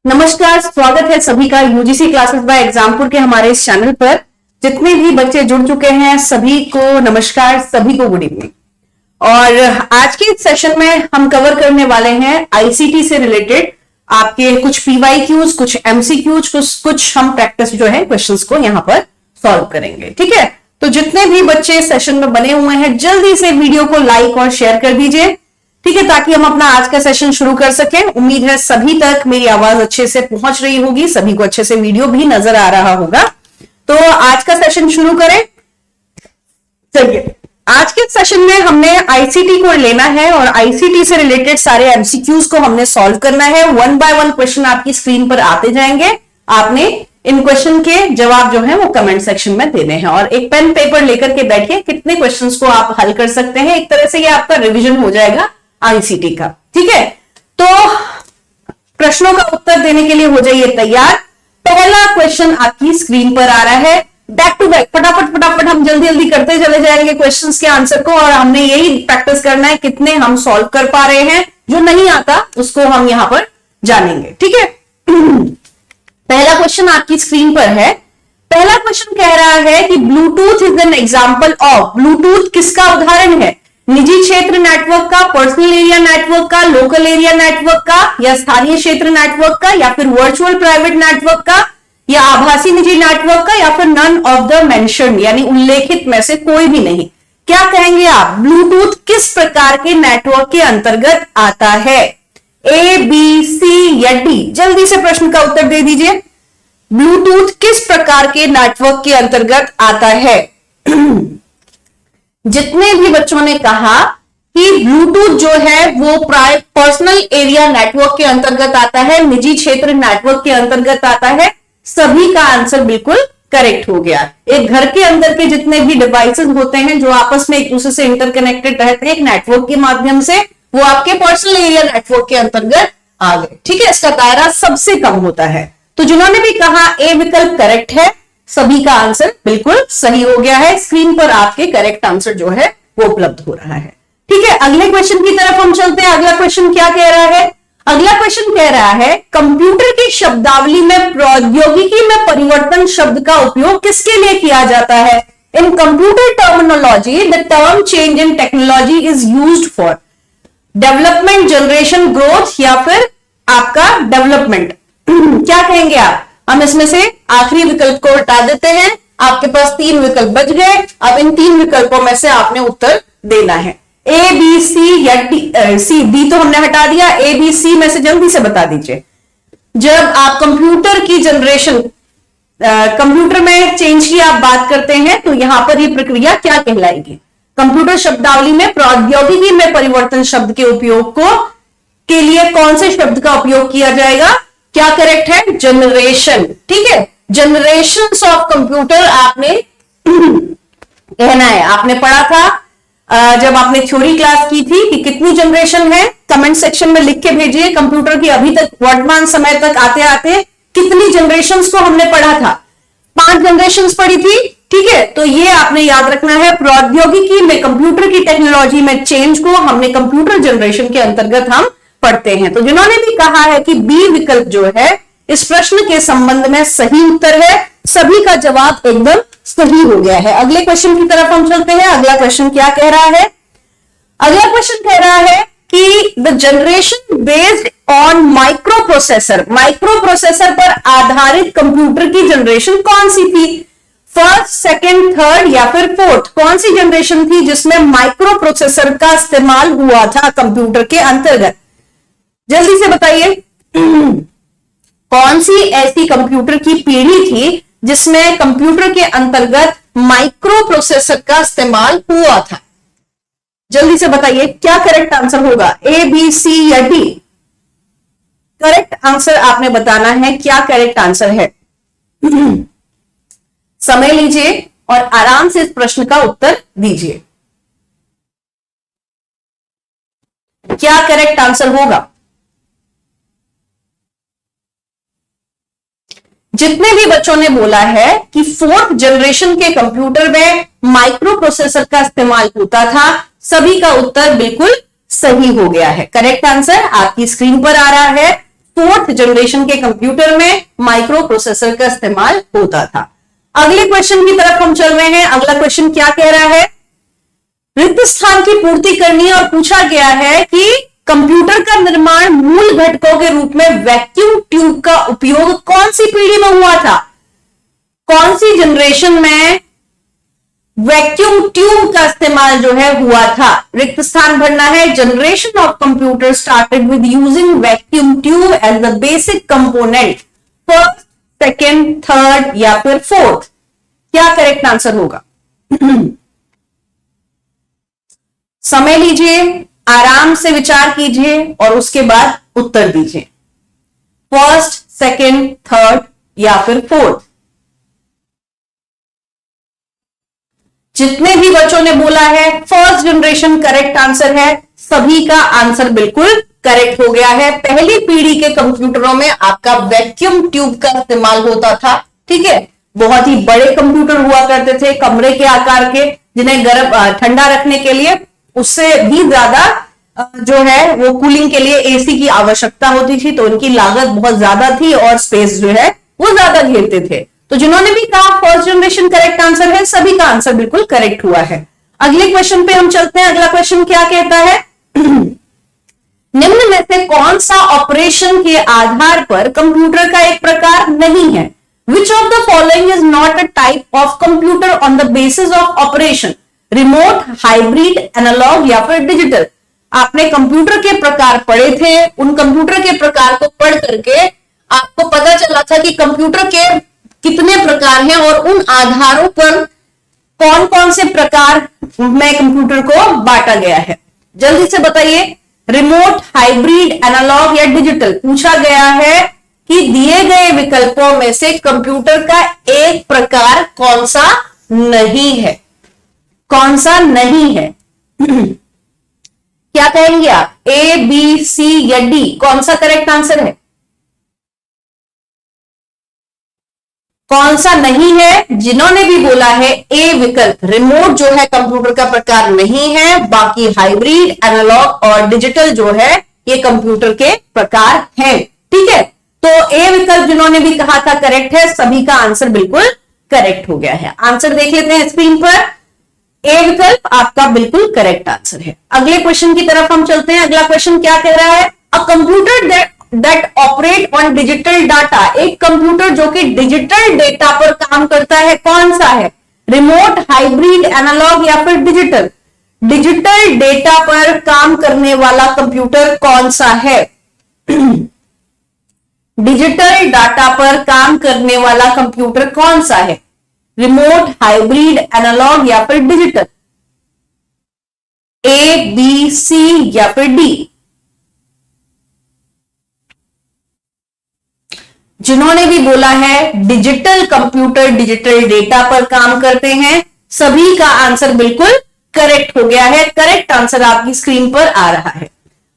नमस्कार, स्वागत है सभी का यूजीसी क्लासेस बाय एग्जामपुर के हमारे इस चैनल पर। जितने भी बच्चे जुड़ चुके हैं सभी को नमस्कार, सभी को गुड इवनिंग। और आज के इस सेशन में हम कवर करने वाले हैं आईसीटी से रिलेटेड आपके कुछ पीवाईक्यूज, कुछ एमसीक्यूज, कुछ हम प्रैक्टिस जो है क्वेश्चंस को यहाँ पर सॉल्व करेंगे। ठीक है, तो जितने भी बच्चे सेशन में बने हुए हैं जल्दी से वीडियो को लाइक और शेयर कर दीजिए, ठीक है, ताकि हम अपना आज का सेशन शुरू कर सकें। उम्मीद है सभी तक मेरी आवाज अच्छे से पहुंच रही होगी, सभी को अच्छे से वीडियो भी नजर आ रहा होगा। तो आज का सेशन शुरू करें। चलिए, आज के सेशन में हमने आईसीटी को लेना है और आईसीटी से रिलेटेड सारे एमसीक्यूज को हमने सॉल्व करना है। 1 बाय 1 क्वेश्चन आपकी स्क्रीन पर आते जाएंगे, आपने इन क्वेश्चन के जवाब जो है वो कमेंट सेक्शन में देने हैं और एक पेन पेपर लेकर के बैठिए। कितने क्वेश्चंस को आप हल कर सकते हैं, एक तरह से ये आपका रिवीजन हो जाएगा आईसीटी का। ठीक है, तो प्रश्नों का उत्तर देने के लिए हो जाइए तैयार। पहला क्वेश्चन आपकी स्क्रीन पर आ रहा है, बैक टू बैक, फटाफट फटाफट हम जल्दी जल्दी करते चले जाएंगे क्वेश्चंस के आंसर को, और हमने यही प्रैक्टिस करना है कितने हम सॉल्व कर पा रहे हैं। जो नहीं आता उसको हम यहां पर जानेंगे। ठीक है, पहला क्वेश्चन आपकी स्क्रीन पर है। पहला क्वेश्चन कह रहा है कि Bluetooth is an example of. Bluetooth किसका उदाहरण है? निजी क्षेत्र नेटवर्क का, पर्सनल एरिया नेटवर्क का, लोकल एरिया नेटवर्क का, या स्थानीय क्षेत्र नेटवर्क का, या फिर वर्चुअल प्राइवेट नेटवर्क का, या आभासी निजी नेटवर्क का, या फिर नन ऑफ द मेंशन्ड, यानी उल्लेखित में से कोई भी नहीं। क्या कहेंगे आप? ब्लूटूथ किस प्रकार के नेटवर्क के अंतर्गत आता है? ए, बी, सी या डी? जल्दी से प्रश्न का उत्तर दे दीजिए। ब्लूटूथ किस प्रकार के नेटवर्क के अंतर्गत आता है? जितने भी बच्चों ने कहा कि ब्लूटूथ जो है वो पर्सनल एरिया नेटवर्क के अंतर्गत आता है, निजी क्षेत्र नेटवर्क के अंतर्गत आता है, सभी का आंसर बिल्कुल करेक्ट हो गया। एक घर के अंदर के जितने भी डिवाइसेस होते हैं जो आपस में एक दूसरे से इंटरकनेक्टेड रहते हैं एक नेटवर्क के माध्यम से, वो आपके पर्सनल एरिया नेटवर्क के अंतर्गत आ गए। ठीक है, इसका दायरा सबसे कम होता है। तो जिन्होंने भी कहा ए विकल्प करेक्ट है, सभी का आंसर बिल्कुल सही हो गया है। स्क्रीन पर आपके करेक्ट आंसर जो है वो उपलब्ध हो रहा है। ठीक है, अगले क्वेश्चन की तरफ हम चलते हैं। अगला क्वेश्चन क्या कह रहा है? अगला क्वेश्चन कह रहा है कंप्यूटर की शब्दावली में प्रौद्योगिकी में परिवर्तन शब्द का उपयोग किसके लिए किया जाता है? इन computer terminology the term change in technology is used for development, generation, growth, या फिर आपका डेवलपमेंट। क्या कहेंगे आप? हम इसमें से आखिरी विकल्प को हटा देते हैं। आपके पास 3 विकल्प बच गए। अब इन 3 विकल्पों में से आपने उत्तर देना है। ए, बी, सी या सी। डी तो हमने हटा दिया। ए, बी, सी में से जल्दी से बता दीजिए। जब आप कंप्यूटर की जनरेशन, कंप्यूटर में चेंज की आप बात करते हैं तो यहां पर ये प्रक्रिया क्या कहलाएगी? कंप्यूटर शब्दावली में प्रौद्योगिकी में परिवर्तन शब्द के उपयोग के लिए कौन से शब्द का उपयोग किया जाएगा? क्या करेक्ट है? जनरेशन। ठीक है, जनरेशंस ऑफ कंप्यूटर आपने कहना है। आपने पढ़ा था जब आपने थ्योरी क्लास की थी कि कितनी जनरेशन है, कमेंट सेक्शन में लिख के भेजिए। कंप्यूटर की अभी तक वर्तमान समय तक आते आते कितनी जनरेशंस को हमने पढ़ा था? 5 जनरेशंस पढ़ी थी। ठीक है, तो ये आपने याद रखना है। प्रौद्योगिकी में, कंप्यूटर की टेक्नोलॉजी में चेंज को हमने कंप्यूटर जनरेशन के अंतर्गत हम पढ़ते हैं। तो जिन्होंने भी कहा है कि बी विकल्प जो है इस प्रश्न के संबंध में सही उत्तर है, सभी का जवाब एकदम सही हो गया है। अगले क्वेश्चन की तरफ हम चलते हैं। अगला क्वेश्चन क्या कह रहा है? अगला क्वेश्चन कह रहा है कि the generation based on micro processor, micro processor पर आधारित कंप्यूटर की जनरेशन कौन सी थी? फर्स्ट, सेकंड, थर्ड या फिर फोर्थ? कौन सी जनरेशन थी जिसमें माइक्रो प्रोसेसर का इस्तेमाल हुआ था कंप्यूटर के अंतर्गत? जल्दी से बताइए। कौन सी ऐसी कंप्यूटर की पीढ़ी थी जिसमें कंप्यूटर के अंतर्गत माइक्रो प्रोसेसर का इस्तेमाल हुआ था? जल्दी से बताइए क्या करेक्ट आंसर होगा? ए, बी, सी या डी? करेक्ट आंसर आपने बताना है। क्या करेक्ट आंसर है? समय लीजिए और आराम से इस प्रश्न का उत्तर दीजिए। क्या करेक्ट आंसर होगा? जितने भी बच्चों ने बोला है कि 4th जनरेशन के कंप्यूटर में माइक्रो प्रोसेसर का इस्तेमाल होता था, सभी का उत्तर बिल्कुल सही हो गया है। करेक्ट आंसर आपकी स्क्रीन पर आ रहा है। 4th जनरेशन के कंप्यूटर में माइक्रो प्रोसेसर का इस्तेमाल होता था। अगले क्वेश्चन की तरफ हम चल रहे हैं। अगला क्वेश्चन क्या कह रहा है, रिक्त स्थान की पूर्ति करनी है और पूछा गया है कि कंप्यूटर का निर्माण मूल घटकों के रूप में वैक्यूम ट्यूब का उपयोग कौन सी पीढ़ी में हुआ था, कौन सी जनरेशन में वैक्यूम ट्यूब का इस्तेमाल जो है हुआ था। रिक्त स्थान भरना है। Generation of computer started with using vacuum tube as the basic component, first, second, third या फिर फोर्थ। क्या करेक्ट आंसर होगा? समय लीजिए, आराम से विचार कीजिए और उसके बाद उत्तर दीजिए। फर्स्ट, सेकेंड, थर्ड या फिर फोर्थ। जितने भी बच्चों ने बोला है फर्स्ट जनरेशन करेक्ट आंसर है, सभी का आंसर बिल्कुल करेक्ट हो गया है। पहली पीढ़ी के कंप्यूटरों में आपका वैक्यूम ट्यूब का इस्तेमाल होता था। ठीक है, बहुत ही बड़े कंप्यूटर हुआ करते थे, कमरे के आकार के, जिन्हें गर्म ठंडा रखने के लिए उससे भी ज्यादा जो है वो कूलिंग के लिए एसी की आवश्यकता होती थी, तो उनकी लागत बहुत ज्यादा थी और स्पेस जो है वो ज्यादा घेरते थे। तो जिन्होंने भी कहा फर्स्ट जनरेशन करेक्ट आंसर है, सभी का आंसर बिल्कुल करेक्ट हुआ है। अगले क्वेश्चन पे हम चलते हैं। अगला क्वेश्चन क्या कहता है, निम्न में से कौन सा ऑपरेशन के आधार पर कंप्यूटर का एक प्रकार नहीं है? Which of the following is not a type of computer on the basis of operation? Remote, hybrid, analog या फिर डिजिटल। आपने कंप्यूटर के प्रकार पढ़े थे, उन कंप्यूटर के प्रकार को पढ़ करके आपको पता चला था कि कंप्यूटर के कितने प्रकार हैं और उन आधारों पर कौन कौन से प्रकार में कंप्यूटर को बांटा गया है। जल्दी से बताइए, रिमोट, हाइब्रिड, एनालॉग या डिजिटल। पूछा गया है कि दिए गए विकल्पों में से कंप्यूटर का एक प्रकार कौन सा नहीं है, कौन सा नहीं है? क्या कहेंगे आप, ए, बी, सी या डी? कौन सा करेक्ट आंसर है? कौन सा नहीं है? जिन्होंने भी बोला है ए विकल्प, रिमोट जो है कंप्यूटर का प्रकार नहीं है, बाकी हाइब्रिड, एनालॉग और डिजिटल जो है ये कंप्यूटर के प्रकार हैं। ठीक है, तो ए विकल्प जिन्होंने भी कहा था करेक्ट है, सभी का आंसर बिल्कुल करेक्ट हो गया है। आंसर देख लेते हैं स्क्रीन पर। ए विकल्प आपका बिल्कुल करेक्ट आंसर है। अगले क्वेश्चन की तरफ हम चलते हैं। अगला क्वेश्चन क्या कह रहा है, a computer that operate on digital data. एक कंप्यूटर जो कि डिजिटल डेटा पर काम करता है, कौन सा है? रिमोट, हाइब्रिड, एनालॉग या फिर डिजिटल? डिजिटल डेटा पर काम करने वाला कंप्यूटर कौन सा है? डिजिटल डाटा पर काम करने वाला कंप्यूटर कौन सा है? रिमोट, हाइब्रिड, एनालॉग या फिर डिजिटल? ए, बी, सी या फिर डी? जिन्होंने भी बोला है डिजिटल कंप्यूटर डिजिटल डेटा पर काम करते हैं, सभी का आंसर बिल्कुल करेक्ट हो गया है। करेक्ट आंसर आपकी स्क्रीन पर आ रहा है।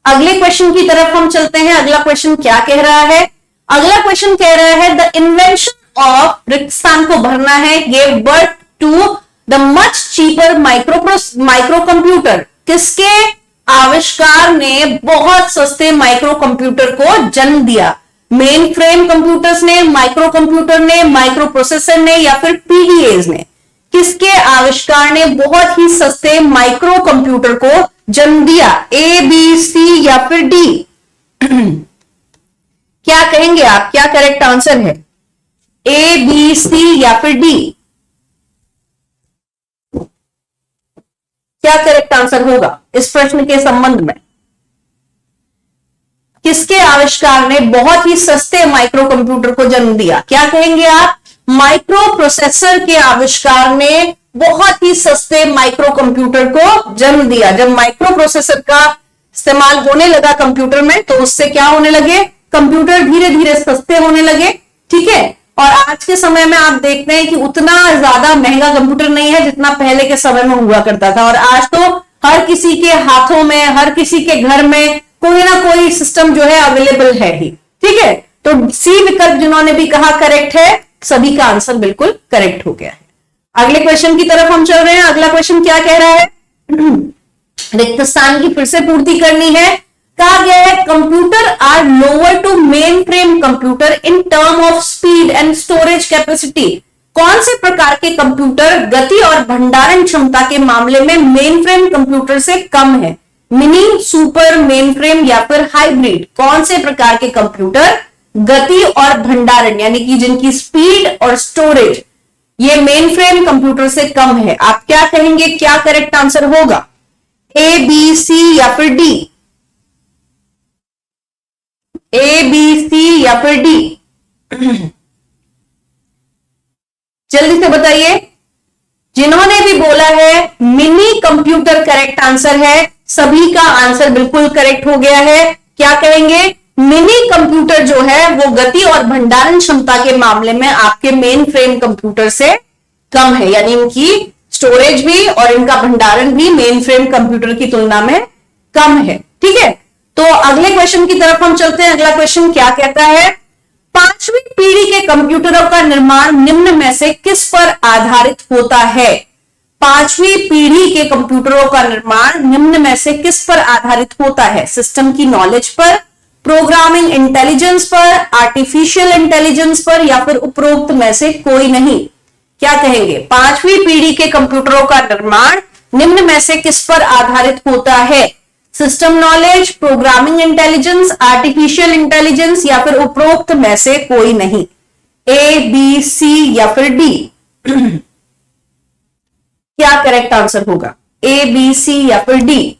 अगले क्वेश्चन की तरफ हम चलते हैं। अगला क्वेश्चन क्या कह रहा है? अगला क्वेश्चन कह रहा है द इन्वेंशन ऑफ, रिक्त स्थान को भरना है, gave birth to the much cheaper micro computer. किसके आविष्कार ने बहुत सस्ते माइक्रो कंप्यूटर को जन्म दिया? मेन फ्रेम कंप्यूटर्स ने, माइक्रो कंप्यूटर ने, माइक्रो प्रोसेसर ने या फिर पीडीएज ने? किसके आविष्कार ने बहुत ही सस्ते माइक्रो कंप्यूटर को जन्म दिया? ए, बी, सी या फिर डी? क्या कहेंगे आप, क्या करेक्ट आंसर है? ए, बी, सी या फिर डी? क्या करेक्ट आंसर होगा इस प्रश्न के संबंध में? किसके आविष्कार ने बहुत ही सस्ते माइक्रो कंप्यूटर को जन्म दिया? क्या कहेंगे आप? माइक्रो प्रोसेसर के आविष्कार ने बहुत ही सस्ते माइक्रो कंप्यूटर को जन्म दिया। जब माइक्रो प्रोसेसर का इस्तेमाल होने लगा कंप्यूटर में, तो उससे क्या होने लगे, कंप्यूटर धीरे धीरे सस्ते होने लगे। ठीक है, और आज के समय में आप देखते हैं कि उतना ज्यादा महंगा कंप्यूटर नहीं है जितना पहले के समय में हुआ करता था। और आज तो हर किसी के हाथों में, हर किसी के घर में कोई ना कोई सिस्टम जो है अवेलेबल है ही। ठीक है, तो सी विकल्प जिन्होंने भी कहा करेक्ट है, सभी का आंसर बिल्कुल करेक्ट हो गया है। अगले क्वेश्चन की तरफ हम चल रहे हैं। अगला क्वेश्चन क्या कह रहा है? रिक्त स्थान की फिर से पूर्ति करनी है। कहा गया है computer are lower to mainframe computer in term of speed and storage capacity. कौन से प्रकार के कंप्यूटर गति और भंडारण क्षमता के मामले में मेन फ्रेम कंप्यूटर से कम है? मिनी, सुपर, मेन फ्रेम या फिर हाइब्रिड? कौन से प्रकार के कंप्यूटर गति और भंडारण यानी कि जिनकी स्पीड और स्टोरेज ये मेन फ्रेम कंप्यूटर से कम है? आप क्या कहेंगे, क्या करेक्ट आंसर होगा? ए, बी, सी या फिर डी? ए, बी, सी या फिर डी? जल्दी से बताइए। जिन्होंने भी बोला है मिनी कंप्यूटर करेक्ट आंसर है, सभी का आंसर बिल्कुल करेक्ट हो गया है। क्या कहेंगे? मिनी कंप्यूटर जो है वो गति और भंडारण क्षमता के मामले में आपके मेन फ्रेम कंप्यूटर से कम है, यानी इनकी स्टोरेज भी और इनका भंडारण भी मेन फ्रेम कंप्यूटर की तुलना में कम है। ठीक है, तो अगले क्वेश्चन की तरफ हम चलते हैं। अगला क्वेश्चन क्या कहता है? पांचवी पीढ़ी के कंप्यूटरों का निर्माण निम्न में से किस पर आधारित होता है? पांचवी पीढ़ी के कंप्यूटरों का निर्माण निम्न में से किस पर आधारित होता है? सिस्टम की नॉलेज पर, प्रोग्रामिंग इंटेलिजेंस पर, आर्टिफिशियल इंटेलिजेंस पर या फिर उपरोक्त में से कोई नहीं? क्या कहेंगे? पांचवी पीढ़ी के कंप्यूटरों का निर्माण निम्न में से किस पर आधारित होता है? System knowledge, programming intelligence, artificial intelligence या फिर उपरोक्त में से कोई नहीं? ए, बी, सी या फिर डी? क्या करेक्ट आंसर होगा? ए, बी, सी या फिर डी?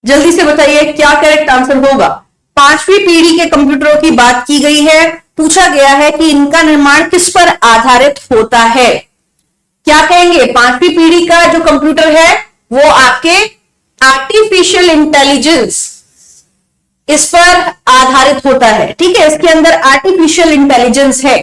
जल्दी से बताइए क्या करेक्ट आंसर होगा? पांचवी पीढ़ी के कंप्यूटरों की बात की गई है, पूछा गया है कि इनका निर्माण किस पर आधारित होता है। क्या कहेंगे? पांचवी पीढ़ी का जो कंप्यूटर है वो आपके आर्टिफिशियल इंटेलिजेंस इस पर आधारित होता है। ठीक है, इसके अंदर आर्टिफिशियल इंटेलिजेंस है।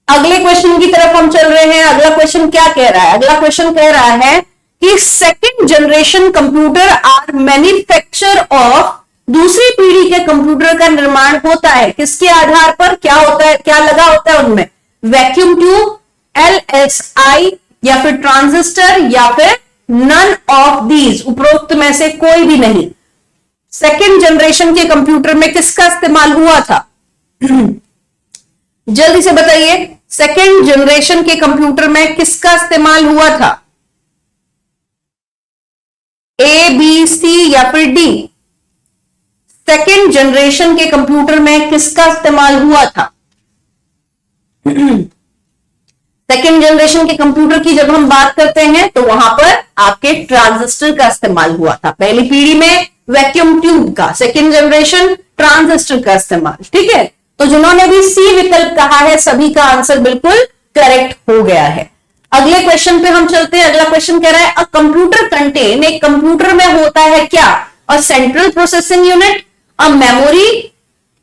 अगले क्वेश्चन की तरफ हम चल रहे हैं। अगला क्वेश्चन क्या कह रहा है? अगला क्वेश्चन कह रहा है कि second generation computer are manufacture of, दूसरी पीढ़ी के कंप्यूटर का निर्माण होता है किसके आधार पर? क्या होता है, क्या लगा होता है उनमें? वैक्यूम ट्यूब, LSI या फिर ट्रांजिस्टर या फिर नन ऑफ दीज? उपरोक्त में से कोई भी नहीं। सेकंड जनरेशन के कंप्यूटर में किसका इस्तेमाल हुआ था? जल्दी से बताइए, सेकंड जनरेशन के कंप्यूटर में किसका इस्तेमाल हुआ था? ए, बी, सी या फिर डी? सेकंड जनरेशन के कंप्यूटर में किसका इस्तेमाल हुआ था? सेकेंड जनरेशन के कंप्यूटर की जब हम बात करते हैं तो वहां पर आपके ट्रांजिस्टर का इस्तेमाल हुआ था। पहली पीढ़ी में वैक्यूम ट्यूब का, सेकेंड जनरेशन ट्रांजिस्टर का इस्तेमाल। ठीक है, तो जिन्होंने भी सी विकल्प कहा है सभी का आंसर बिल्कुल करेक्ट हो गया है। अगले क्वेश्चन पे हम चलते हैं। अगला क्वेश्चन कह रहा है अ कंप्यूटर कंटेन, एक कंप्यूटर में होता है क्या? A central processing unit, a memory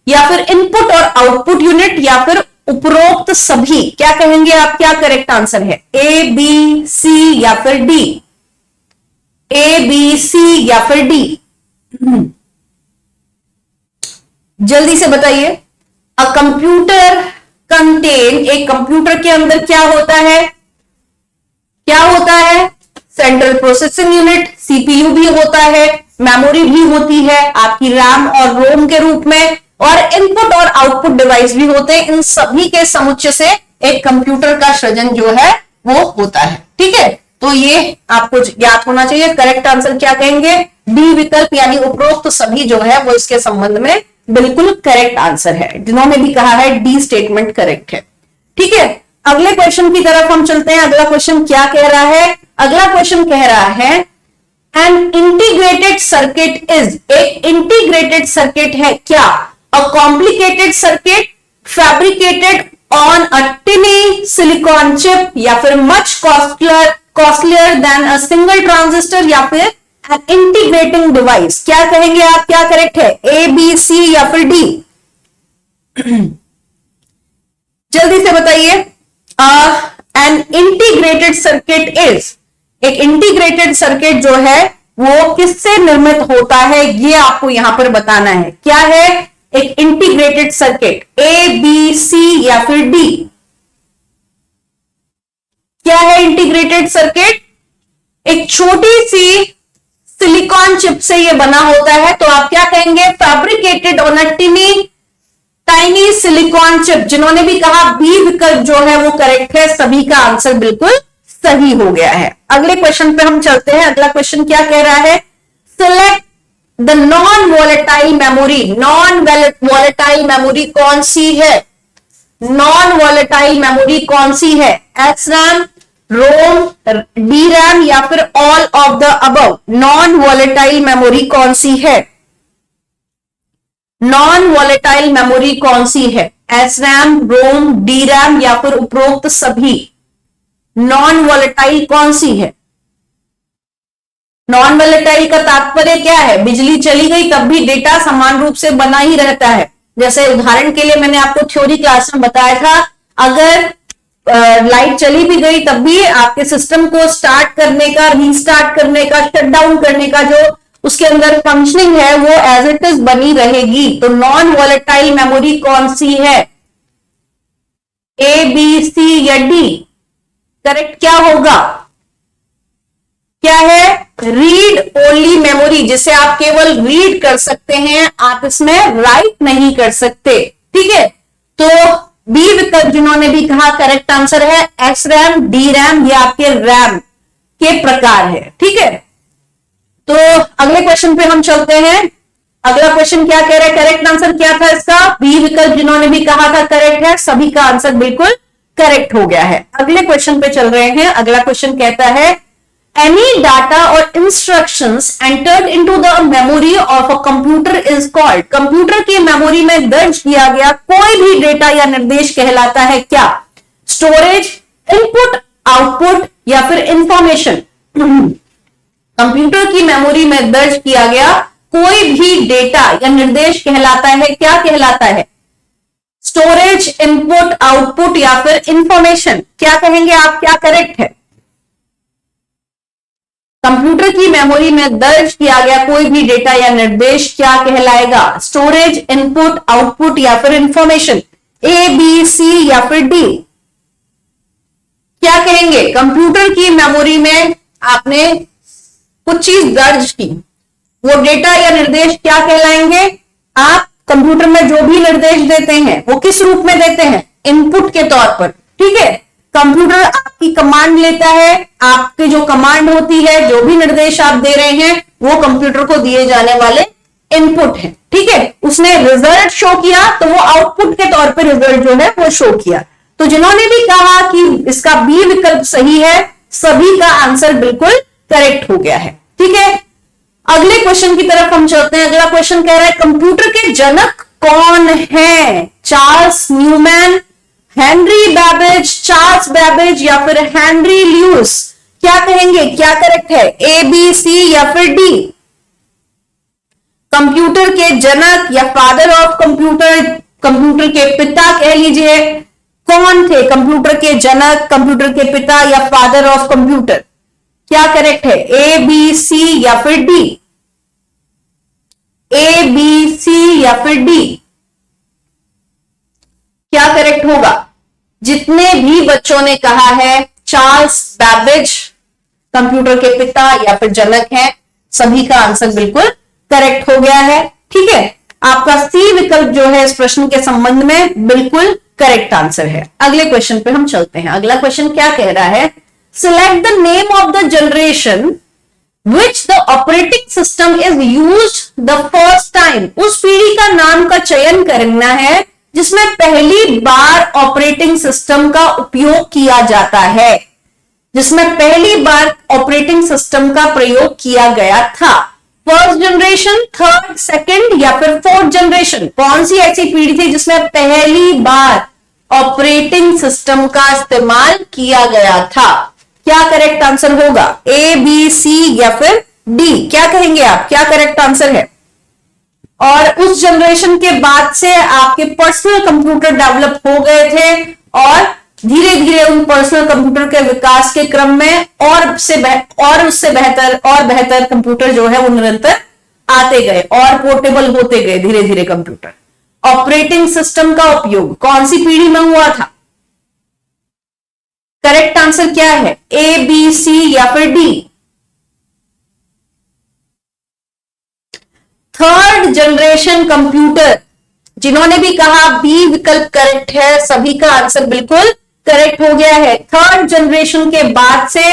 या फिर इनपुट और आउटपुट यूनिट या फिर उपरोक्त सभी? क्या कहेंगे आप, क्या करेक्ट आंसर है? ए, बी, सी या फिर डी? ए, बी, सी या फिर डी? जल्दी से बताइए। अ कंप्यूटर कंटेन, एक कंप्यूटर के अंदर क्या होता है? क्या होता है? सेंट्रल प्रोसेसिंग यूनिट, सीपीयू भी होता है, मेमोरी भी होती है आपकी रैम और रोम के रूप में, और इनपुट और आउटपुट डिवाइस भी होते हैं। इन सभी के समुच्चय से एक कंप्यूटर का सृजन जो है वो होता है। ठीक है, तो ये आपको याद होना चाहिए। करेक्ट आंसर क्या कहेंगे? डी विकल्प, यानी उपरोक्त सभी जो है वो इसके संबंध में बिल्कुल करेक्ट आंसर है। जिन्होंने भी कहा है डी स्टेटमेंट करेक्ट है। ठीक है, अगले क्वेश्चन की तरफ हम चलते हैं। अगला क्वेश्चन क्या कह रहा है? अगला क्वेश्चन कह रहा है एन इंटीग्रेटेड सर्किट इज, एक इंटीग्रेटेड सर्किट है क्या? A complicated circuit fabricated on a टिनी silicon chip या फिर much costlier then a single transistor या फिर एन इंटीग्रेटिंग डिवाइस? क्या कहेंगे आप, क्या करेक्ट है? ए, बी, सी या फिर डी? जल्दी से बताइए। एन इंटीग्रेटेड सर्किट इज, एक इंटीग्रेटेड सर्किट जो है वो किससे निर्मित होता है ये आपको यहां पर बताना है। क्या है एक इंटीग्रेटेड सर्किट? ए, बी, सी या फिर डी? क्या है इंटीग्रेटेड सर्किट? एक छोटी सी सिलिकॉन चिप से ये बना होता है, तो आप क्या कहेंगे, fabricated on a tiny silicon chip. जिन्होंने भी कहा बी विकल्प जो है वो करेक्ट है, सभी का आंसर बिल्कुल सही हो गया है। अगले क्वेश्चन पे हम चलते हैं। अगला क्वेश्चन क्या कह रहा है, select the non volatile memory. Non volatile memory कौन सी है, नॉन वॉलेटाइल मेमोरी कौन सी है, SRAM, रोम, DRAM या फिर all of the above. Non volatile memory कौन सी है, नॉन वॉलेटाइल मेमोरी कौन सी है, SRAM, रोम, DRAM या फिर उपरोक्त सभी। नॉन वॉलेटाइल कौन सी है, नॉन वॉलेटाइल का तात्पर्य क्या है, बिजली चली गई तब भी डेटा समान रूप से बना ही रहता है। जैसे उदाहरण के लिए मैंने आपको थ्योरी क्लास में बताया था, अगर लाइट चली भी गई तब भी आपके सिस्टम को स्टार्ट करने का, रीस्टार्ट करने का, शट डाउन करने का जो उसके अंदर फंक्शनिंग है वो एज इट इज बनी रहेगी। तो नॉन वॉलेटाइल मेमोरी कौन सी है, A, B, C या D। करेक्ट क्या होगा, क्या है, रीड ओनली मेमोरी, जिसे आप केवल रीड कर सकते हैं, आप इसमें राइट नहीं कर सकते। ठीक है, तो बी विकल्प जिन्होंने भी कहा करेक्ट आंसर है। SRAM, DRAM ये आपके रैम के प्रकार है। ठीक है, तो अगले क्वेश्चन पे हम चलते हैं। अगला क्वेश्चन क्या कह रहा है, करेक्ट आंसर क्या था इसका, बी विकल्प जिन्होंने भी कहा था करेक्ट है, सभी का आंसर बिल्कुल करेक्ट हो गया है। अगले क्वेश्चन पे चल रहे हैं। अगला क्वेश्चन कहता है, any data or instructions entered into the memory of a computer is called। Computer की मेमोरी में दर्ज किया गया कोई भी डेटा या निर्देश कहलाता है क्या, स्टोरेज, इनपुट, आउटपुट या फिर इंफॉर्मेशन। कंप्यूटर की मेमोरी में दर्ज किया गया कोई भी डेटा या निर्देश कहलाता है, क्या कहलाता है, स्टोरेज, इनपुट, आउटपुट या फिर इंफॉर्मेशन। क्या कहेंगे आप, क्या करेक्ट है, कंप्यूटर की मेमोरी में दर्ज किया गया कोई भी डेटा या निर्देश क्या कहलाएगा, स्टोरेज, इनपुट, आउटपुट या फिर इंफॉर्मेशन। A, B, C या फिर D। क्या कहेंगे, कंप्यूटर की मेमोरी में आपने कुछ चीज दर्ज की, वो डेटा या निर्देश क्या कहलाएंगे। आप कंप्यूटर में जो भी निर्देश देते हैं वो किस रूप में देते हैं, इनपुट के तौर पर। ठीक है, कंप्यूटर आपकी कमांड लेता है, आपकी जो कमांड होती है, जो भी निर्देश आप दे रहे हैं वो कंप्यूटर को दिए जाने वाले इनपुट है। ठीक है, उसने रिजल्ट शो किया तो वो आउटपुट के तौर पर रिजल्ट जो है वो शो किया। तो जिन्होंने भी कहा कि इसका बी विकल्प सही है, सभी का आंसर बिल्कुल करेक्ट हो गया है। ठीक है, अगले क्वेश्चन की तरफ हम चलते हैं। अगला क्वेश्चन कह रहा है, कंप्यूटर के जनक कौन है, Charles Newman, Henry Babbage, Charles Babbage या फिर हेनरी ल्यूइस। क्या कहेंगे, क्या करेक्ट है, A, B, C या फिर D। कंप्यूटर के जनक या फादर ऑफ कंप्यूटर, कंप्यूटर के पिता कह लीजिए, कौन थे कंप्यूटर के जनक, कंप्यूटर के पिता या फादर ऑफ कंप्यूटर। क्या करेक्ट है, A, B, C या फिर D। A, B, C या फिर D क्या करेक्ट होगा। जितने भी बच्चों ने कहा है चार्ल्स बैबेज कंप्यूटर के पिता या फिर जनक हैं, सभी का आंसर बिल्कुल करेक्ट हो गया है। ठीक है, आपका सी विकल्प जो है इस प्रश्न के संबंध में बिल्कुल करेक्ट आंसर है। अगले क्वेश्चन पे हम चलते हैं। अगला क्वेश्चन क्या कह रहा है, select the name of the generation which the operating system is used the first time. उस पीढ़ी का नाम का चयन करना है जिसमें पहली बार ऑपरेटिंग सिस्टम का उपयोग किया जाता है, जिसमें पहली बार ऑपरेटिंग सिस्टम का प्रयोग किया गया था। फर्स्ट जनरेशन, थर्ड, सेकंड या फिर फोर्थ जनरेशन। कौन सी ऐसी पीढ़ी थी जिसमें पहली बार ऑपरेटिंग सिस्टम का इस्तेमाल किया गया था। क्या करेक्ट आंसर होगा, A, B, C या फिर D। क्या कहेंगे आप, क्या करेक्ट आंसर है। और उस जनरेशन के बाद से आपके पर्सनल कंप्यूटर डेवलप हो गए थे और धीरे धीरे उन पर्सनल कंप्यूटर के विकास के क्रम में और उससे बेहतर कंप्यूटर जो है वो निरंतर आते गए और पोर्टेबल होते गए धीरे धीरे कंप्यूटर। ऑपरेटिंग सिस्टम का उपयोग कौन सी पीढ़ी में हुआ था। करेक्ट आंसर क्या है, A, B, C या फिर D। थर्ड जनरेशन कंप्यूटर, जिन्होंने भी कहा बी विकल्प करेक्ट है, सभी का आंसर बिल्कुल करेक्ट हो गया है। थर्ड जनरेशन के बाद से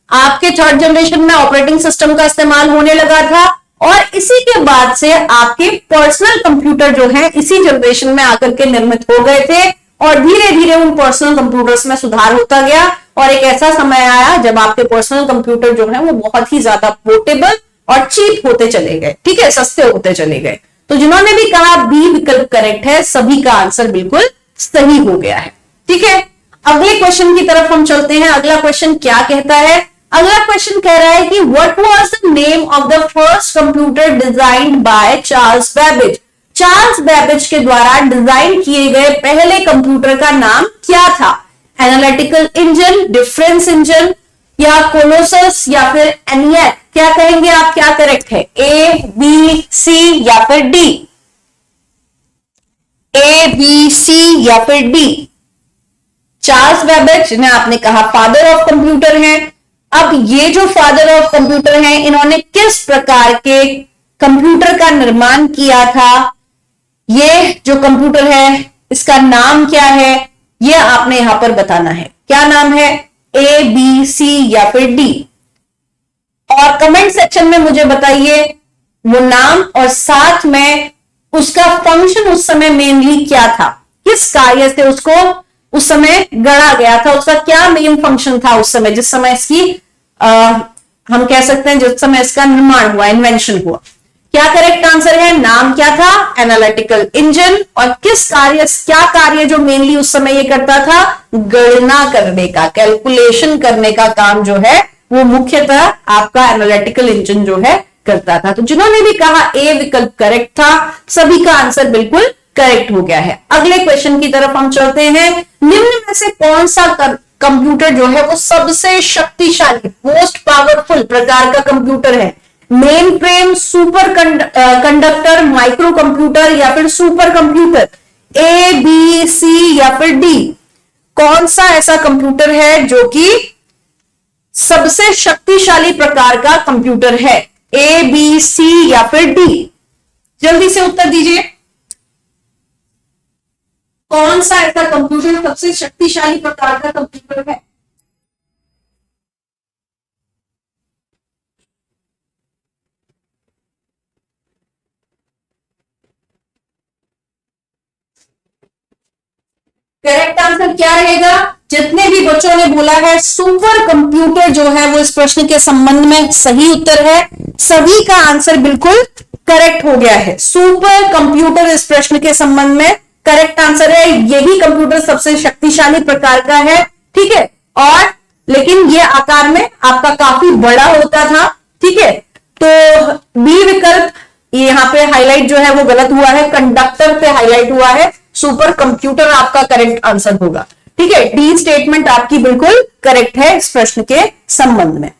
आपके थर्ड जनरेशन में ऑपरेटिंग सिस्टम का इस्तेमाल होने लगा था और इसी के बाद से आपके पर्सनल कंप्यूटर जो है इसी जनरेशन में आकर के निर्मित हो गए थे और धीरे धीरे उन पर्सनल कंप्यूटर्स में सुधार होता गया और एक ऐसा समय आया जब आपके पर्सनल कंप्यूटर जो है वो बहुत ही ज्यादा पोर्टेबल और चीप होते चले गए, ठीक है, सस्ते होते चले गए। तो जिन्होंने भी कहा बी विकल्प करेक्ट है, सभी का आंसर बिल्कुल सही हो गया है, ठीक है। अगले क्वेश्चन की तरफ हम चलते हैं। अगला क्वेश्चन क्या कहता है? अगला क्वेश्चन कह रहा है कि what was the name of the first computer designed by Charles Babbage. Charles Babbage के द्वारा डिजाइन किए गए पहले कंप्यूटर का नाम क्या था? एनालिटिकल इंजन, डिफरेंस इंजन या कोलोसस या फिर एनियक? क्या कहेंगे आप, क्या करेक्ट है? ए, बी, सी या फिर डी? ए, बी, सी या फिर डी? चार्ल्स बेबेज जिन्हें आपने कहा फादर ऑफ कंप्यूटर हैं। अब ये जो फादर ऑफ कंप्यूटर हैं, इन्होंने किस प्रकार के कंप्यूटर का निर्माण किया था? ये जो कंप्यूटर है इसका नाम क्या है? ये आपने यहां पर बताना है। क्या नाम है? ए, बी, सी या फिर डी? और कमेंट सेक्शन में मुझे बताइए वो नाम और साथ में उसका फंक्शन उस समय मेनली क्या था, किस कार्य से उसको उस समय गढ़ा गया था, उसका क्या मेन फंक्शन था उस समय, जिस समय इसकी हम कह सकते हैं जिस समय इसका निर्माण हुआ, इन्वेंशन हुआ। क्या करेक्ट आंसर है? नाम क्या था? Analytical engine. और किस कार्य, क्या कार्य जो मेनली उस समय ये करता था? गणना करने का, कैलकुलेशन करने का काम जो है वो मुख्यतः आपका एनालिटिकल इंजन जो है करता था। तो जिन्होंने भी कहा ए विकल्प करेक्ट था, सभी का आंसर बिल्कुल करेक्ट हो गया है। अगले क्वेश्चन की तरफ हम चलते हैं। निम्न में से कौन सा कंप्यूटर जो है वो सबसे शक्तिशाली, मोस्ट पावरफुल प्रकार का कंप्यूटर है? Main frame, super conductor, micro computer या फिर सुपर कंप्यूटर? ए, बी, सी या फिर डी? कौन सा ऐसा कंप्यूटर है जो कि सबसे शक्तिशाली प्रकार का कंप्यूटर है? ए, बी, सी या फिर डी? जल्दी से उत्तर दीजिए। कौन सा ऐसा कंप्यूटर सबसे शक्तिशाली प्रकार का कंप्यूटर है? करेक्ट आंसर क्या रहेगा? जितने भी बच्चों ने बोला है सुपर कंप्यूटर जो है वो इस प्रश्न के संबंध में सही उत्तर है, सभी का आंसर बिल्कुल करेक्ट हो गया है। सुपर कंप्यूटर इस प्रश्न के संबंध में करेक्ट आंसर है। यही कंप्यूटर सबसे शक्तिशाली प्रकार का है, ठीक है, और लेकिन ये आकार में आपका काफी बड़ा होता था, ठीक है। तो बी विकल्प यहाँ पे हाईलाइट जो है वो गलत हुआ है, कंडक्टर पे हाईलाइट हुआ है, सुपर कंप्यूटर आपका करेक्ट आंसर होगा, ठीक है। डी स्टेटमेंट आपकी बिल्कुल करेक्ट है इस प्रश्न के संबंध में।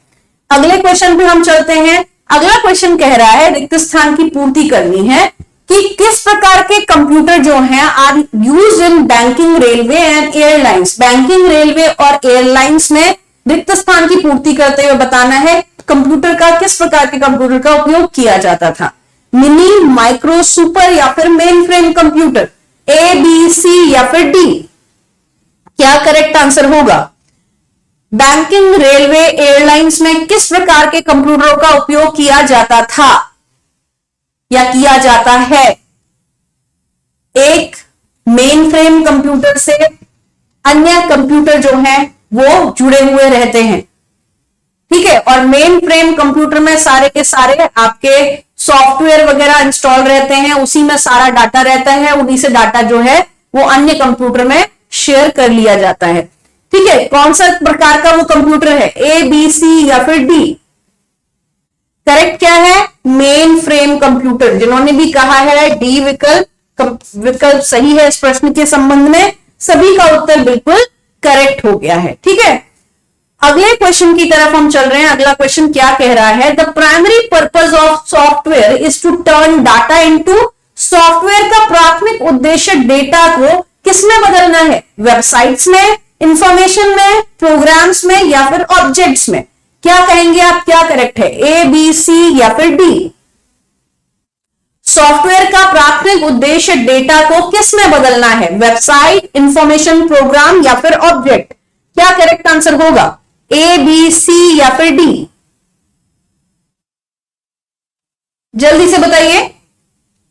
अगले क्वेश्चन पे हम चलते हैं। अगला क्वेश्चन कह रहा है रिक्त स्थान की पूर्ति करनी है कि किस प्रकार के कंप्यूटर जो हैं are used in banking, railway and airlines. Banking, railway और एयरलाइंस में रिक्त स्थान की पूर्ति करते हुए बताना है कंप्यूटर का, किस प्रकार के कंप्यूटर का उपयोग किया जाता था? मिनी, माइक्रो, सुपर या फिर मेन फ्रेम कंप्यूटर? ए, बी, सी या फिर डी? क्या करेक्ट आंसर होगा? बैंकिंग, रेलवे, एयरलाइंस में किस प्रकार के कंप्यूटरों का उपयोग किया जाता था या किया जाता है? एक, मेन फ्रेम कंप्यूटर से अन्य कंप्यूटर जो हैं वो जुड़े हुए रहते हैं, ठीक है, और मेन फ्रेम कंप्यूटर में सारे के सारे आपके सॉफ्टवेयर वगैरह इंस्टॉल रहते हैं, उसी में सारा डाटा रहता है, उन्हीं से डाटा जो है वो अन्य कंप्यूटर में शेयर कर लिया जाता है, ठीक है। कौन सा प्रकार का वो कंप्यूटर है? ए, बी, सी या फिर डी? करेक्ट क्या है? Main frame computer. जिन्होंने भी कहा है डी विकल्प सही है इस प्रश्न के संबंध में, सभी का उत्तर बिल्कुल करेक्ट हो गया है, ठीक है। अगले क्वेश्चन की तरफ हम चल रहे हैं। अगला क्वेश्चन क्या कह रहा है? The primary purpose of software is to turn data into. Software का प्राथमिक उद्देश्य डेटा को किसमें बदलना है? वेबसाइट्स में, इंफॉर्मेशन में, प्रोग्राम्स में या फिर ऑब्जेक्ट्स में? क्या कहेंगे आप, क्या करेक्ट है? ए, बी, सी या फिर डी? सॉफ्टवेयर का प्राथमिक उद्देश्य डेटा को किस में बदलना है? वेबसाइट, इंफॉर्मेशन, प्रोग्राम या फिर ऑब्जेक्ट? क्या करेक्ट आंसर होगा? ए, बी, सी या फिर डी? जल्दी से बताइए।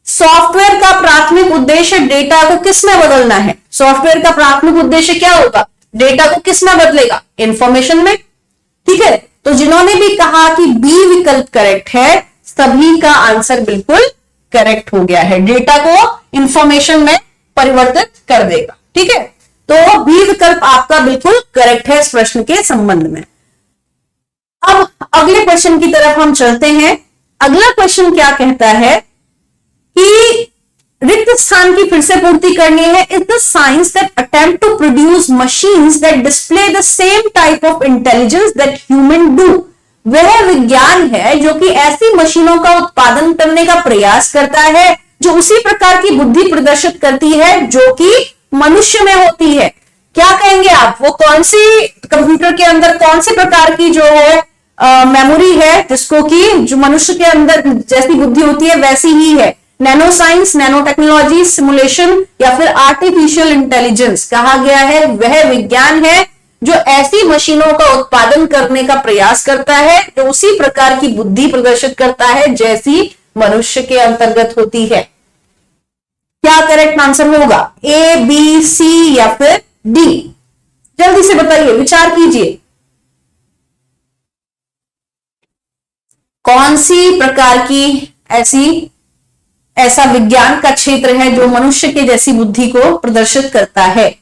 सॉफ्टवेयर का प्राथमिक उद्देश्य डेटा को किस में बदलना है? सॉफ्टवेयर का प्राथमिक उद्देश्य क्या होगा? डेटा को किस में बदलेगा? इंफॉर्मेशन में। ठीक है, तो जिन्होंने भी कहा कि बी विकल्प करेक्ट है, सभी का आंसर बिल्कुल करेक्ट हो गया है। डेटा को इंफॉर्मेशन में परिवर्तित कर देगा। ठीक है, तो बी विकल्प आपका बिल्कुल करेक्ट है इस प्रश्न के संबंध में। अब अगले क्वेश्चन की तरफ हम चलते हैं। अगला क्वेश्चन क्या कहता है कि रिक्त स्थान की फिर से पूर्ति करनी है। Is the science that attempt to produce machines that display the same type of intelligence that human do. वह विज्ञान है जो कि ऐसी मशीनों का उत्पादन करने का प्रयास करता है जो उसी प्रकार की बुद्धि प्रदर्शित करती है जो कि मनुष्य में होती है। क्या कहेंगे आप? वो कौन सी कंप्यूटर के अंदर कौन से प्रकार की जो है मेमोरी है जिसको कि जो मनुष्य के अंदर जैसी बुद्धि होती है वैसी ही है? Nano science, nano technology, simulation या फिर आर्टिफिशियल इंटेलिजेंस? कहा गया है वह विज्ञान है जो ऐसी मशीनों का उत्पादन करने का प्रयास करता है जो उसी प्रकार की बुद्धि प्रदर्शित करता है जैसी मनुष्य के अंतर्गत होती है। क्या करेक्ट आंसर होगा? ए, बी, सी या फिर डी? जल्दी से बताइए, विचार कीजिए। कौन सी प्रकार की ऐसा विज्ञान का क्षेत्र है जो मनुष्य के जैसी बुद्धि को प्रदर्शित करता है?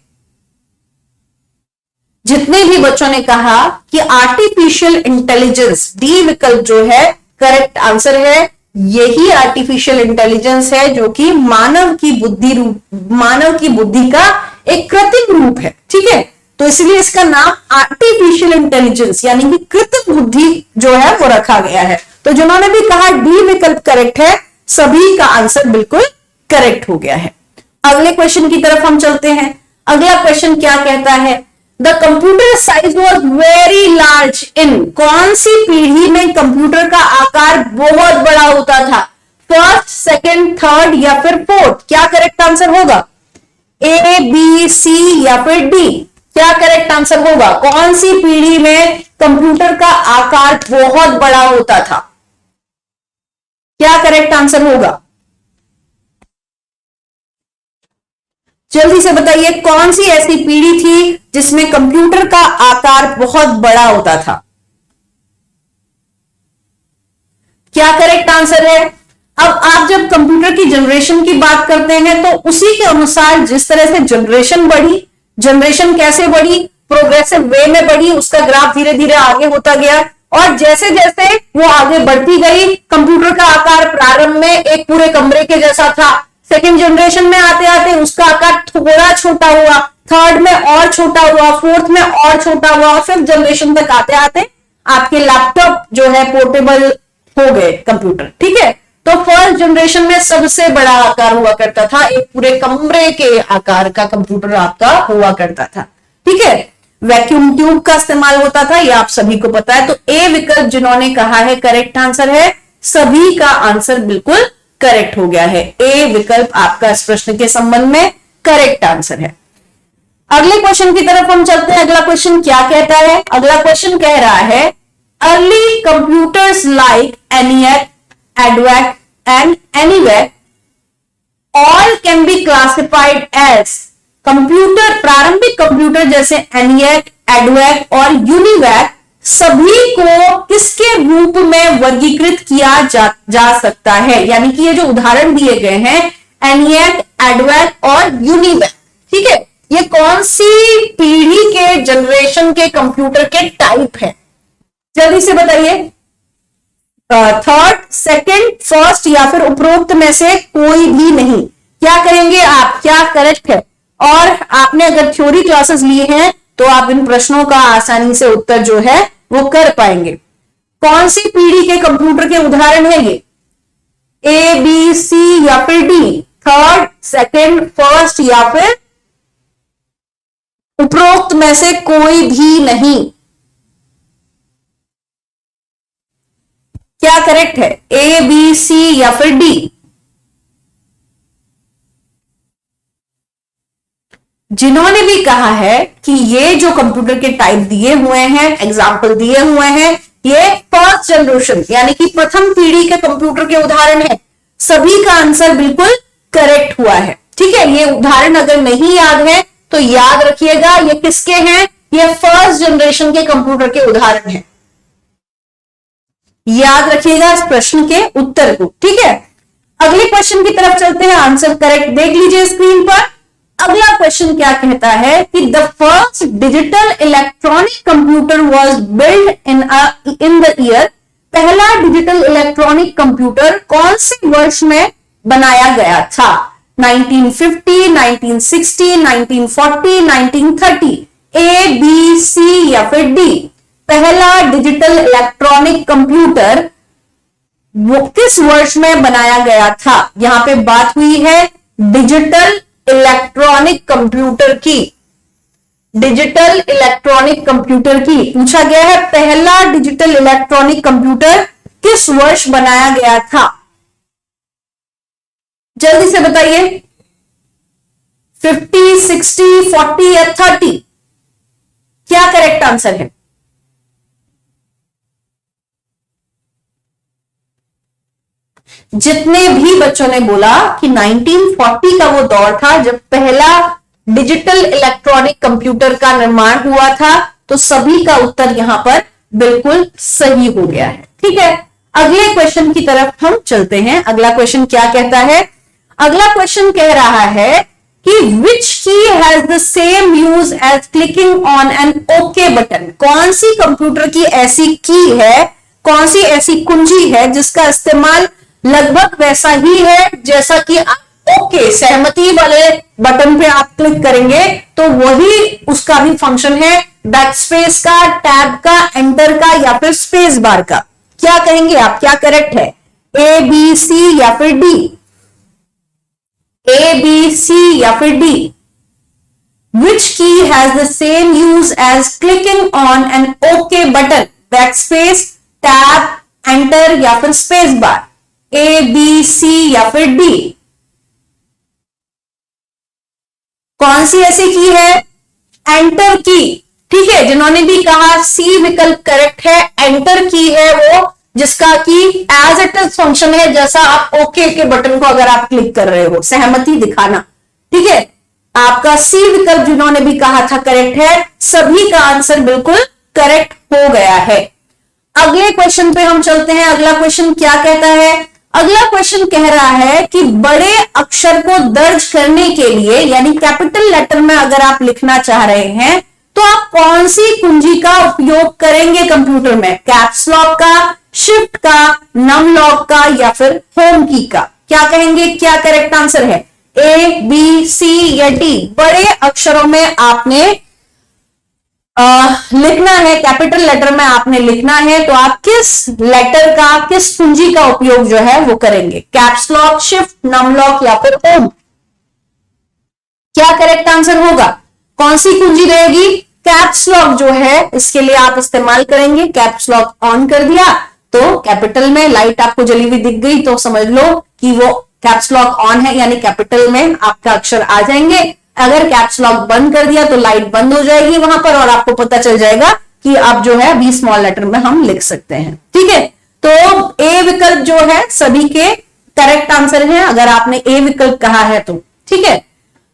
जितने भी बच्चों ने कहा कि आर्टिफिशियल इंटेलिजेंस, डी विकल्प जो है करेक्ट आंसर है। यही आर्टिफिशियल इंटेलिजेंस है जो कि मानव की बुद्धि का एक कृत्रिम रूप है। ठीक है, तो इसलिए इसका नाम आर्टिफिशियल इंटेलिजेंस यानी कि कृत्रिम बुद्धि जो है वो रखा गया है। तो जिन्होंने भी कहा डी विकल्प करेक्ट है, सभी का आंसर बिल्कुल करेक्ट हो गया है। अगले क्वेश्चन की तरफ हम चलते हैं। अगला क्वेश्चन क्या कहता है? The computer size was very large in. कौन सी पीढ़ी में कंप्यूटर का आकार बहुत बड़ा होता था? फर्स्ट, सेकंड, थर्ड या फिर फोर्थ? क्या करेक्ट आंसर होगा? ए, बी, सी या फिर डी? क्या करेक्ट आंसर होगा? कौन सी पीढ़ी में कंप्यूटर का आकार बहुत बड़ा होता था? क्या करेक्ट आंसर होगा? जल्दी से बताइए, कौन सी ऐसी पीढ़ी थी जिसमें कंप्यूटर का आकार बहुत बड़ा होता था? क्या करेक्ट आंसर है? अब आप जब कंप्यूटर की जनरेशन की बात करते हैं तो उसी के अनुसार जिस तरह से जनरेशन बढ़ी, जनरेशन कैसे बढ़ी? प्रोग्रेसिव वे में बढ़ी, उसका ग्राफ धीरे धीरे आगे होता गया और जैसे जैसे वो आगे बढ़ती गई, कंप्यूटर का आकार प्रारंभ में एक पूरे कमरे के जैसा था, सेकेंड जनरेशन में आते आते उसका आकार थोड़ा छोटा हुआ, थर्ड में और छोटा हुआ, फोर्थ में और छोटा हुआ और फिफ्थ जनरेशन तक आते आते आपके लैपटॉप जो है पोर्टेबल हो गए कंप्यूटर। ठीक है, तो फर्स्ट जनरेशन में सबसे बड़ा आकार हुआ करता था, एक पूरे कमरे के आकार का कंप्यूटर आपका हुआ करता था। ठीक है, वैक्यूम ट्यूब का इस्तेमाल होता था, ये आप सभी को पता है। तो ए विकल्प जिन्होंने कहा है करेक्ट आंसर है, सभी का आंसर बिल्कुल करेक्ट हो गया है। ए विकल्प आपका इस प्रश्न के संबंध में करेक्ट आंसर है। अगले क्वेश्चन की तरफ हम चलते हैं। अगला क्वेश्चन क्या कहता है? अगला क्वेश्चन कह रहा है early computers like ENIAC, ADVAC and ANIVAC all can be classified as computer. प्रारंभिक कंप्यूटर जैसे ENIAC, ADVAC और UNIVAC सभी को किसके रूप में वर्गीकृत किया जा सकता है? यानी कि ये जो उदाहरण दिए गए हैं ENIAC, ADVAC और UNIVAC, ठीक है, ये कौन सी पीढ़ी के जनरेशन के कंप्यूटर के टाइप है? जल्दी से बताइए। थर्ड, सेकंड, फर्स्ट या फिर उपरोक्त में से कोई भी नहीं? क्या करेंगे आप? क्या करेक्ट है? और आपने अगर थ्योरी क्लासेस लिए हैं तो आप इन प्रश्नों का आसानी से उत्तर जो है वो कर पाएंगे। कौन सी पीढ़ी के कंप्यूटर के उदाहरण है ये? ए, बी, सी या फिर डी? थर्ड, सेकंड, फर्स्ट या फिर उपरोक्त में से कोई भी नहीं? क्या करेक्ट है? ए, बी, सी या फिर डी? जिन्होंने भी कहा है कि ये जो कंप्यूटर के टाइप दिए हुए हैं, एग्जाम्पल दिए हुए हैं, ये फर्स्ट जनरेशन यानी कि प्रथम पीढ़ी के कंप्यूटर के उदाहरण है, सभी का आंसर बिल्कुल करेक्ट हुआ है। ठीक है, ये उदाहरण अगर नहीं याद है तो याद रखिएगा, ये किसके हैं, ये फर्स्ट जनरेशन के कंप्यूटर के उदाहरण हैं। याद रखिएगा इस प्रश्न के उत्तर को। ठीक है, अगले क्वेश्चन की तरफ चलते हैं, आंसर करेक्ट देख लीजिए स्क्रीन पर। अगला क्वेश्चन क्या कहता है कि the first digital electronic computer was build in the year, पहला डिजिटल इलेक्ट्रॉनिक कंप्यूटर कौन से वर्ष में बनाया गया था? 1950, 1960, 1940, 1930, ए, बी, सी या फिर डी। पहला डिजिटल इलेक्ट्रॉनिक कंप्यूटर वो किस वर्ष में बनाया गया था? यहां पे बात हुई है डिजिटल इलेक्ट्रॉनिक कंप्यूटर की, डिजिटल इलेक्ट्रॉनिक कंप्यूटर की पूछा गया है, पहला डिजिटल इलेक्ट्रॉनिक कंप्यूटर किस वर्ष बनाया गया था? जल्दी से बताइए, 50, 60, 40 या 30, क्या करेक्ट आंसर है? जितने भी बच्चों ने बोला कि 1940 का वो दौर था जब पहला डिजिटल इलेक्ट्रॉनिक कंप्यूटर का निर्माण हुआ था, तो सभी का उत्तर यहां पर बिल्कुल सही हो गया है। ठीक है, अगले क्वेश्चन की तरफ हम चलते हैं। अगला क्वेश्चन क्या कहता है? अगला क्वेश्चन कह रहा है कि which key has the same use as clicking on an okay button. कौन सी कंप्यूटर की ऐसी की है, कौन सी ऐसी कुंजी है जिसका इस्तेमाल लगभग वैसा ही है जैसा कि आप ओके सहमति वाले बटन पे आप क्लिक करेंगे तो वही उसका भी फंक्शन है, बैकस्पेस का, टैब का, एंटर का या फिर स्पेस बार का। क्या कहेंगे आप, क्या करेक्ट है? ए, बी, सी या फिर डी? ए, बी, सी या फिर D? Which key has the same use as clicking on an okay button, backspace, tab, enter या फिर स्पेस बार? ए, बी, सी या फिर डी? कौन सी ऐसी की है? एंटर की। ठीक है, जिन्होंने भी कहा सी विकल्प करेक्ट है, एंटर की है वो जिसका कि एज इट इज फंक्शन है, जैसा आप ओके के बटन को अगर आप क्लिक कर रहे हो, सहमति दिखाना। ठीक है, आपका सी विकल्प जिन्होंने भी कहा था करेक्ट है, सभी का आंसर बिल्कुल करेक्ट हो गया है। अगले क्वेश्चन पे हम चलते हैं। अगला क्वेश्चन क्या कहता है? अगला क्वेश्चन कह रहा है कि बड़े अक्षर को दर्ज करने के लिए यानी कैपिटल लेटर में अगर आप लिखना चाह रहे हैं तो आप कौन सी कुंजी का उपयोग करेंगे कंप्यूटर में? कैप्स लॉक का, शिफ्ट का, नम लॉक का या फिर होम की का? क्या कहेंगे, क्या करेक्ट आंसर है? ए, बी, सी या डी? बड़े अक्षरों में आपने लिखना है, कैपिटल लेटर में आपने लिखना है, तो आप किस लेटर का, किस कुंजी का उपयोग जो है वो करेंगे? Caps lock, shift, num lock या फिर होम? क्या करेक्ट आंसर होगा? कौन सी कुंजी रहेगी? कैप्स लॉक जो है इसके लिए आप इस्तेमाल करेंगे। कैप्स लॉक ऑन कर दिया तो कैपिटल में लाइट आपको जली हुई दिख गई तो समझ लो कि वो कैप्स लॉक ऑन है, यानी कैपिटल में आपका अक्षर आ जाएंगे। अगर कैप्स लॉक बंद कर दिया तो लाइट बंद हो जाएगी वहां पर और आपको पता चल जाएगा कि अब जो है अभी स्मॉल लेटर में हम लिख सकते हैं। ठीक है, तो ए विकल्प जो है सभी के करेक्ट आंसर है अगर आपने ए विकल्प कहा है तो। ठीक है,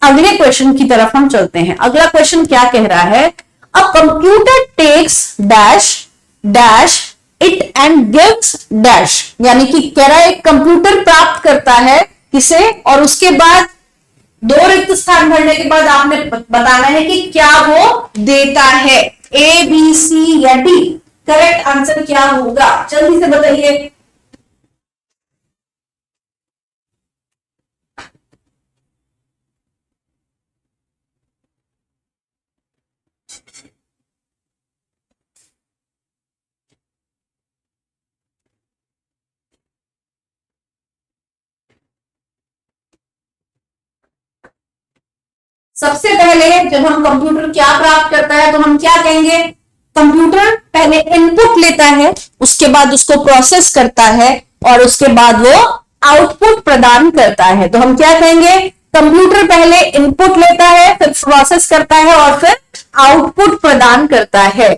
अगले क्वेश्चन की तरफ हम चलते हैं। अगला क्वेश्चन क्या कह रहा है? A computer takes dash dash it and gives dash, यानी कि कह रहा है एक कंप्यूटर प्राप्त करता है किसे और उसके बाद दो रिक्त स्थान भरने के बाद आपने बताना है कि क्या वो देता है। ए, बी, सी या डी? करेक्ट आंसर क्या होगा, जल्दी से बताइए। सबसे पहले जब हम कंप्यूटर क्या प्राप्त करता है तो हम क्या कहेंगे? कंप्यूटर पहले इनपुट लेता है, उसके बाद उसको प्रोसेस करता है और उसके बाद वो आउटपुट प्रदान करता है। तो हम क्या कहेंगे? कंप्यूटर पहले इनपुट लेता है, फिर प्रोसेस करता है और फिर आउटपुट प्रदान करता है।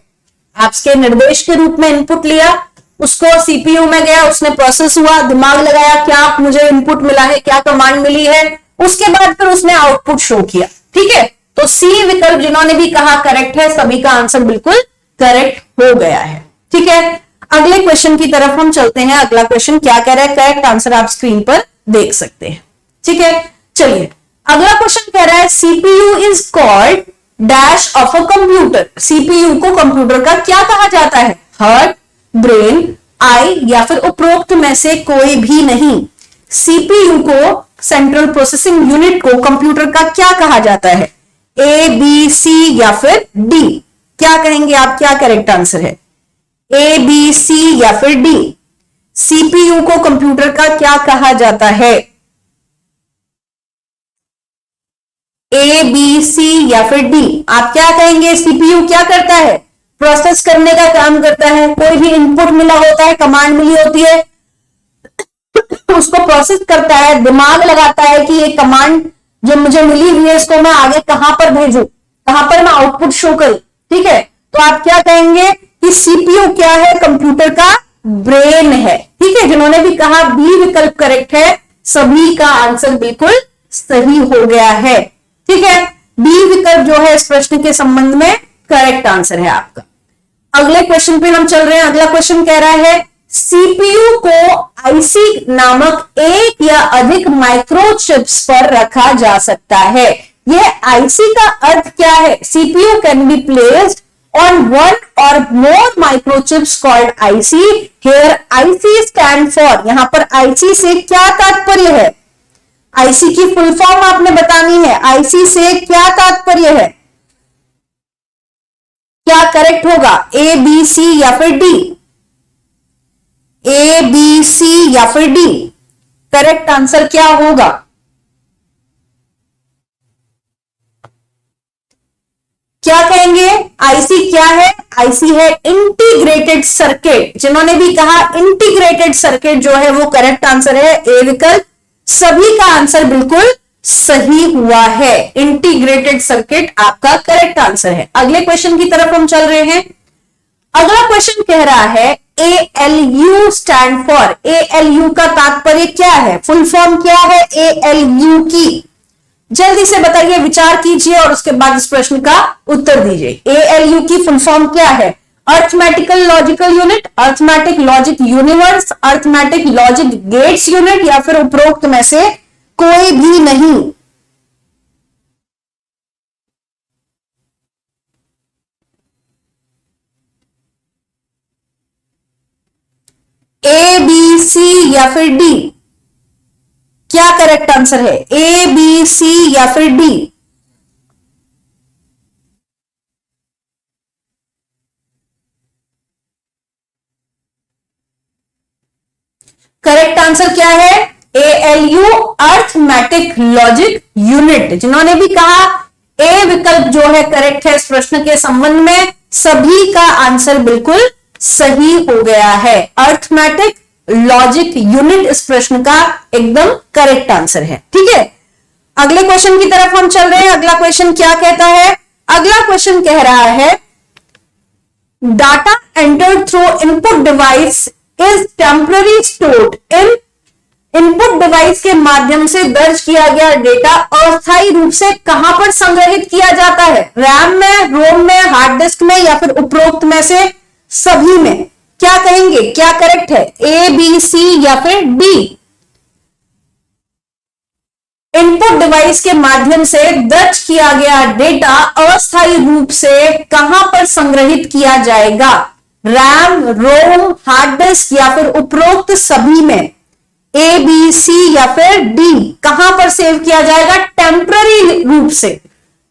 आपके निर्देश के रूप में इनपुट लिया, उसको सीपीयू में गया, उसने प्रोसेस हुआ, दिमाग लगाया, क्या मुझे इनपुट मिला है, क्या कमांड मिली है, उसके बाद फिर उसने आउटपुट शो किया। ठीक है, तो सी विकल्प जिन्होंने भी कहा करेक्ट है, सभी का आंसर बिल्कुल करेक्ट हो गया है। ठीक है, अगले क्वेश्चन की तरफ हम चलते हैं। अगला क्वेश्चन क्या कह रहा है, करेक्ट आंसर आप स्क्रीन पर देख सकते हैं। ठीक है, चलिए अगला क्वेश्चन कह रहा है CPU is called dash of a computer. CPU को कंप्यूटर का क्या कहा जाता है? हार्ट, ब्रेन, आई या फिर उपरोक्त में से कोई भी नहीं। सीपीयू को, सेंट्रल प्रोसेसिंग यूनिट को कंप्यूटर का क्या कहा जाता है? ए, बी, सी या फिर डी? क्या कहेंगे आप, क्या करेक्ट आंसर है? ए, बी, सी या फिर डी? सीपीयू को कंप्यूटर का क्या कहा जाता है? ए, बी, सी या फिर डी? आप क्या कहेंगे? सीपीयू क्या करता है? प्रोसेस करने का काम करता है। कोई भी इनपुट मिला होता है, कमांड मिली होती है, उसको प्रोसेस करता है, दिमाग लगाता है कि ये कमांड जो मुझे मिली हुई है इसको मैं आगे कहां पर भेजूं, कहां पर मैं आउटपुट शो करूं। ठीक है, तो आप क्या कहेंगे कि सीपीयू क्या है? कंप्यूटर का ब्रेन है। ठीक है, जिन्होंने भी कहा बी विकल्प करेक्ट है, सभी का आंसर बिल्कुल सही हो गया है। ठीक है, बी विकल्प जो है इस प्रश्न के संबंध में करेक्ट आंसर है आपका। अगले क्वेश्चन पे हम चल रहे हैं। अगला क्वेश्चन कह रहा है सीपीयू को आईसी नामक एक या अधिक माइक्रोचिप्स पर रखा जा सकता है। यह आईसी का अर्थ क्या है? CPU can be placed on one or more microchips called IC. Here IC stand for, यहां पर आईसी से क्या तात्पर्य है? आईसी की फुल फॉर्म आपने बतानी है। आईसी से क्या तात्पर्य है? क्या करेक्ट होगा? ए, बी, सी या फिर डी? ए, बी, सी या फिर डी? करेक्ट आंसर क्या होगा? क्या कहेंगे? आईसी क्या है? आईसी है इंटीग्रेटेड सर्किट। जिन्होंने भी कहा इंटीग्रेटेड सर्किट जो है वो करेक्ट आंसर है, ए विकल्प। सभी का आंसर बिल्कुल सही हुआ है। इंटीग्रेटेड सर्किट आपका करेक्ट आंसर है। अगले क्वेश्चन की तरफ हम चल रहे हैं। अगला क्वेश्चन कह रहा है ALU स्टैंड फॉर। ALU का तात्पर्य क्या है? फुल फॉर्म क्या है ALU की? जल्दी से बताइए, विचार कीजिए और उसके बाद इस प्रश्न का उत्तर दीजिए। ALU की फुल फॉर्म क्या है? Arithmetical logical unit, arithmetic logic universe, arithmetic logic gates unit या फिर उपरोक्त में से कोई भी नहीं। ए, बी, सी या फिर डी? क्या करेक्ट आंसर है? ए, बी, सी या फिर डी? करेक्ट आंसर क्या है? ALU arithmetic logic unit. जिन्होंने भी कहा ए विकल्प जो है करेक्ट है इस प्रश्न के संबंध में, सभी का आंसर बिल्कुल सही हो गया है। अर्थमेटिक लॉजिक यूनिट इस प्रश्न का एकदम करेक्ट आंसर है। ठीक है, अगले क्वेश्चन की तरफ हम चल रहे हैं। अगला क्वेश्चन क्या कहता है? अगला क्वेश्चन कह रहा है data entered through input device is temporary stored in. Input device के माध्यम से दर्ज किया गया डेटा अस्थायी रूप से कहां पर संग्रहित किया जाता है? रैम में, रोम में, हार्ड डिस्क में या फिर उपरोक्त में से सभी में? क्या कहेंगे, क्या करेक्ट है? ए, बी, सी या फिर डी? इनपुट डिवाइस के माध्यम से दर्ज किया गया डेटा अस्थायी रूप से कहां पर संग्रहित किया जाएगा? रैम, रोम, हार्ड डिस्क या फिर उपरोक्त सभी में? ए, बी, सी या फिर डी? कहां पर सेव किया जाएगा? टेम्पररी रूप से।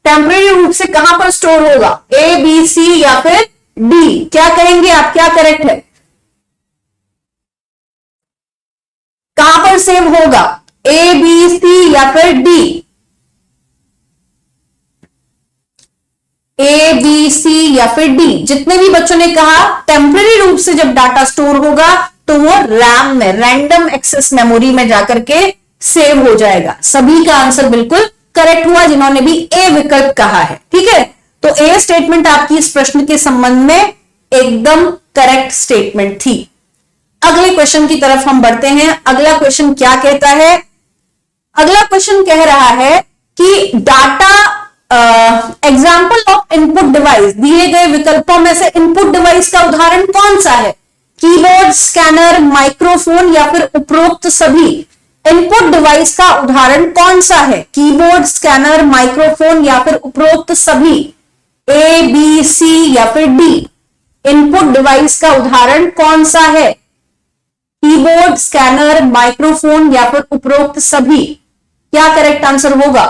टेम्पररी रूप से कहां पर स्टोर होगा? ए, बी, सी या फिर डी? क्या कहेंगे आप, क्या करेक्ट है? कहां पर सेव होगा? ए, बी, सी या फिर डी? ए, बी, सी या फिर डी? जितने भी बच्चों ने कहा टेम्पररी रूप से जब डाटा स्टोर होगा तो वो रैम में, रैंडम एक्सेस मेमोरी में जाकर के सेव हो जाएगा। सभी का आंसर बिल्कुल करेक्ट हुआ जिन्होंने भी ए विकल्प कहा है। ठीक है, तो ए स्टेटमेंट आपकी इस प्रश्न के संबंध में एकदम करेक्ट स्टेटमेंट थी। अगले क्वेश्चन की तरफ हम बढ़ते हैं। अगला क्वेश्चन क्या कहता है? अगला क्वेश्चन कह रहा है कि data example of input device, दिए गए विकल्पों में से इनपुट डिवाइस का उदाहरण कौन सा है? कीबोर्ड, स्कैनर, माइक्रोफोन या फिर उपरोक्त सभी। इनपुट डिवाइस का उदाहरण कौन सा है? कीबोर्ड, स्कैनर, माइक्रोफोन या फिर उपरोक्त सभी। ए, बी, सी या फिर डी। इनपुट डिवाइस का उदाहरण कौन सा है? कीबोर्ड, स्कैनर, माइक्रोफोन या फिर उपरोक्त सभी। क्या करेक्ट आंसर होगा?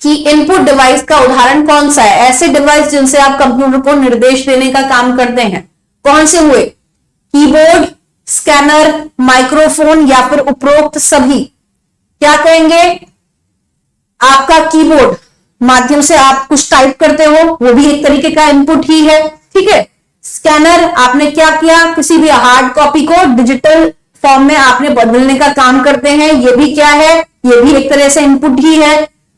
कि इनपुट डिवाइस का उदाहरण कौन सा है? ऐसे डिवाइस जिनसे आप कंप्यूटर को निर्देश देने का काम करते हैं, कौन से हुए? कीबोर्ड, स्कैनर, माइक्रोफोन या फिर उपरोक्त सभी। क्या कहेंगे? आपका कीबोर्ड माध्यम से आप कुछ टाइप करते हो, वो भी एक तरीके का इनपुट ही है। ठीक है। स्कैनर, आपने क्या किया? किसी भी हार्ड कॉपी को डिजिटल फॉर्म में आपने बदलने का काम करते हैं, ये भी क्या है? ये भी एक तरह से इनपुट ही है।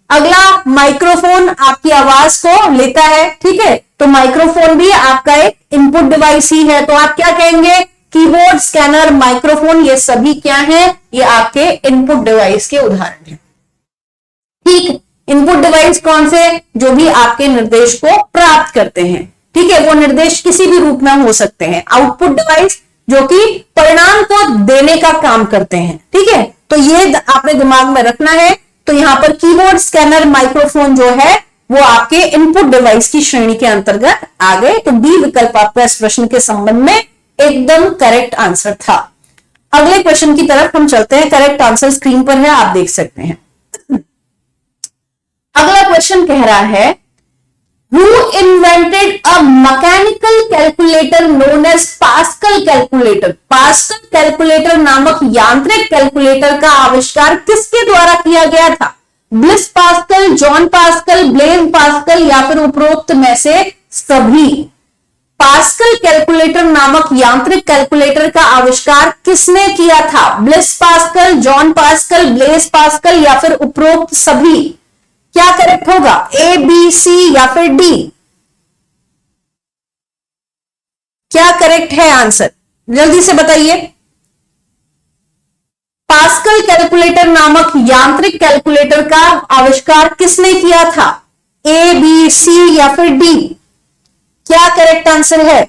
अगला माइक्रोफोन आपकी आवाज को लेता है। ठीक है, तो माइक्रोफोन भी आपका एक इनपुट डिवाइस ही है। तो आप क्या कहेंगे? कीबोर्ड, स्कैनर, माइक्रोफोन ये सभी क्या है? ये आपके इनपुट डिवाइस के उदाहरण हैं। ठीक, इनपुट डिवाइस कौन से? जो भी आपके निर्देश को प्राप्त करते हैं। ठीक है, वो निर्देश किसी भी रूप में हो सकते हैं। आउटपुट डिवाइस जो कि परिणाम को देने का काम करते हैं। ठीक है, तो ये आपने दिमाग में रखना है। तो यहां पर कीबोर्ड, स्कैनर, माइक्रोफोन जो है वो आपके इनपुट डिवाइस की श्रेणी के अंतर्गत आ गए। तो बी विकल्प आपका इस प्रश्न के संबंध में एकदम करेक्ट आंसर था। अगले क्वेश्चन की तरफ हम चलते हैं। करेक्ट आंसर स्क्रीन पर है, आप देख सकते हैं। अगला क्वेश्चन कह रहा है, Who invented a mechanical calculator known as Pascal calculator? Pascal calculator नामक यांत्रिक कैलकुलेटर का आविष्कार किसके द्वारा किया गया था? Bliss pascal, John pascal, Blaise Pascal या फिर उपरोक्त में से सभी। पास्कल कैलकुलेटर नामक यांत्रिक कैलकुलेटर का आविष्कार किसने किया था? Bliss pascal, John pascal, Blaise Pascal या फिर उपरोक्त सभी। क्या करेक्ट होगा? ए, बी, सी या फिर डी। क्या करेक्ट है आंसर? जल्दी से बताइए। पास्कल कैलकुलेटर नामक यांत्रिक कैलकुलेटर का आविष्कार किसने किया था? ए, बी, सी या फिर डी। क्या करेक्ट आंसर है?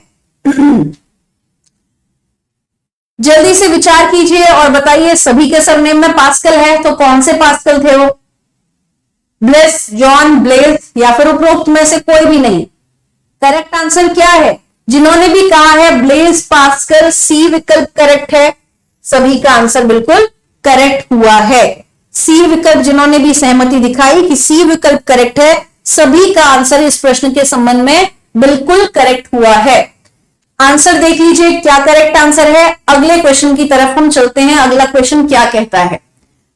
जल्दी से विचार कीजिए और बताइए। सभी के सरनेम में पास्कल है, तो कौन से पास्कल थे वो? ब्लेस, जॉन, ब्लेज या फिर उपरोक्त में से कोई भी नहीं। करेक्ट आंसर क्या है? जिन्होंने भी कहा है ब्लेज पास्कल, सी विकल्प करेक्ट है। सभी का आंसर बिल्कुल करेक्ट हुआ है। सी विकल्प जिन्होंने भी सहमति दिखाई कि सी विकल्प करेक्ट है, सभी का आंसर इस प्रश्न के संबंध में बिल्कुल करेक्ट हुआ है। आंसर देख लीजिए क्या करेक्ट आंसर है। अगले क्वेश्चन की तरफ हम चलते हैं। अगला क्वेश्चन क्या कहता है?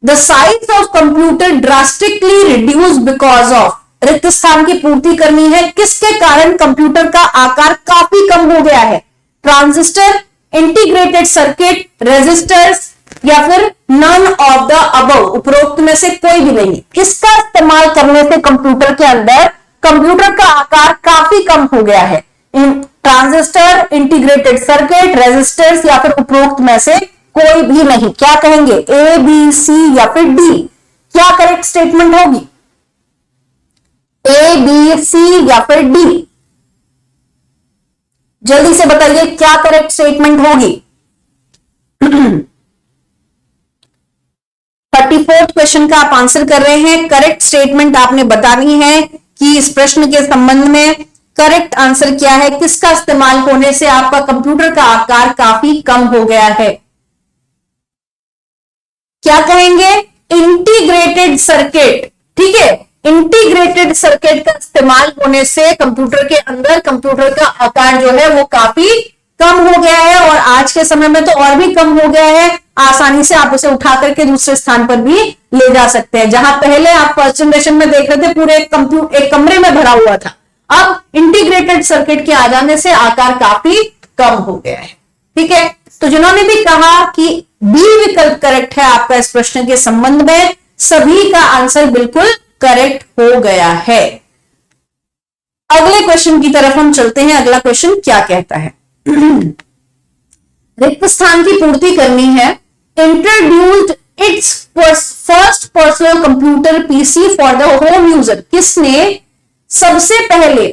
The size of computer drastically reduced because of, रिक्त स्थान की पूर्ति करनी है। किसके कारण कंप्यूटर का आकार काफी कम हो गया है? ट्रांजिस्टर, इंटीग्रेटेड सर्किट, रेजिस्टर्स या फिर नन ऑफ द अबव। उपरोक्त में से कोई भी नहीं। किसका इस्तेमाल करने से कंप्यूटर के अंदर कंप्यूटर का आकार काफी कम हो गया है? ट्रांजिस्टर, इंटीग्रेटेड सर्किट, रेजिस्टर्स या फिर उपरोक्त में से कोई भी नहीं। क्या कहेंगे? ए, बी, सी या फिर डी। क्या करेक्ट स्टेटमेंट होगी? ए, बी, सी या फिर डी। जल्दी से बताइए क्या करेक्ट स्टेटमेंट होगी। 34th क्वेश्चन का आप आंसर कर रहे हैं। करेक्ट स्टेटमेंट आपने बतानी है कि इस प्रश्न के संबंध में करेक्ट आंसर क्या है। किसका इस्तेमाल होने से आपका कंप्यूटर का आकार काफी कम हो गया है? क्या कहेंगे? Integrated circuit. ठीक है, इंटीग्रेटेड सर्किट का इस्तेमाल होने से कंप्यूटर के अंदर कंप्यूटर का आकार जो है वो काफी कम हो गया है और आज के समय में तो और भी कम हो गया है। आसानी से आप उसे उठा करके दूसरे स्थान पर भी ले जा सकते हैं। जहां पहले आप फर्स्ट जनरेशन में देख रहे थे पूरे एक कमरे में भरा हुआ था, अब इंटीग्रेटेड सर्किट के आ जाने से आकार काफी कम हो गया है। ठीक है, तो जिन्होंने भी कहा कि बी विकल्प करेक्ट है आपका इस प्रश्न के संबंध में, सभी का आंसर बिल्कुल करेक्ट हो गया है। अगले क्वेश्चन की तरफ हम चलते हैं। अगला क्वेश्चन क्या कहता है? रिक्त स्थान की पूर्ति करनी है। Introduced it's first personal computer PC for the home user. किसने सबसे पहला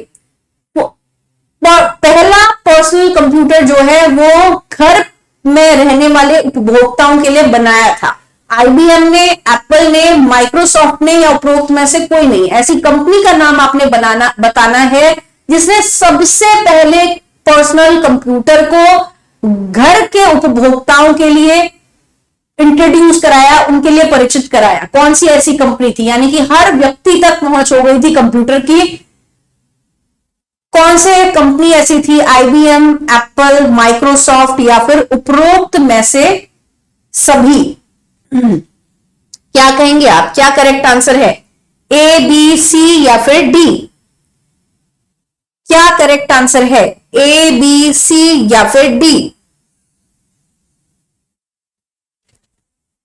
पर्सनल कंप्यूटर जो है वो घर में रहने वाले उपभोक्ताओं के लिए बनाया था? आईबीएम ने, एप्पल ने, माइक्रोसॉफ्ट ने, या उपरोक्त में से कोई नहीं। ऐसी कंपनी का नाम आपने बताना है जिसने सबसे पहले पर्सनल कंप्यूटर को घर के उपभोक्ताओं के लिए इंट्रोड्यूस कराया, उनके लिए परिचित कराया। कौन सी ऐसी कंपनी थी? यानी कि हर व्यक्ति तक पहुंच हो गई थी कंप्यूटर की। कौन से कंपनी ऐसी थी? आईबीएम, एप्पल, माइक्रोसॉफ्ट, या फिर उपरोक्त में से सभी? क्या कहेंगे आप? क्या करेक्ट आंसर है? ए, बी, सी या फिर डी? क्या करेक्ट आंसर है? ए, बी, सी या फिर डी?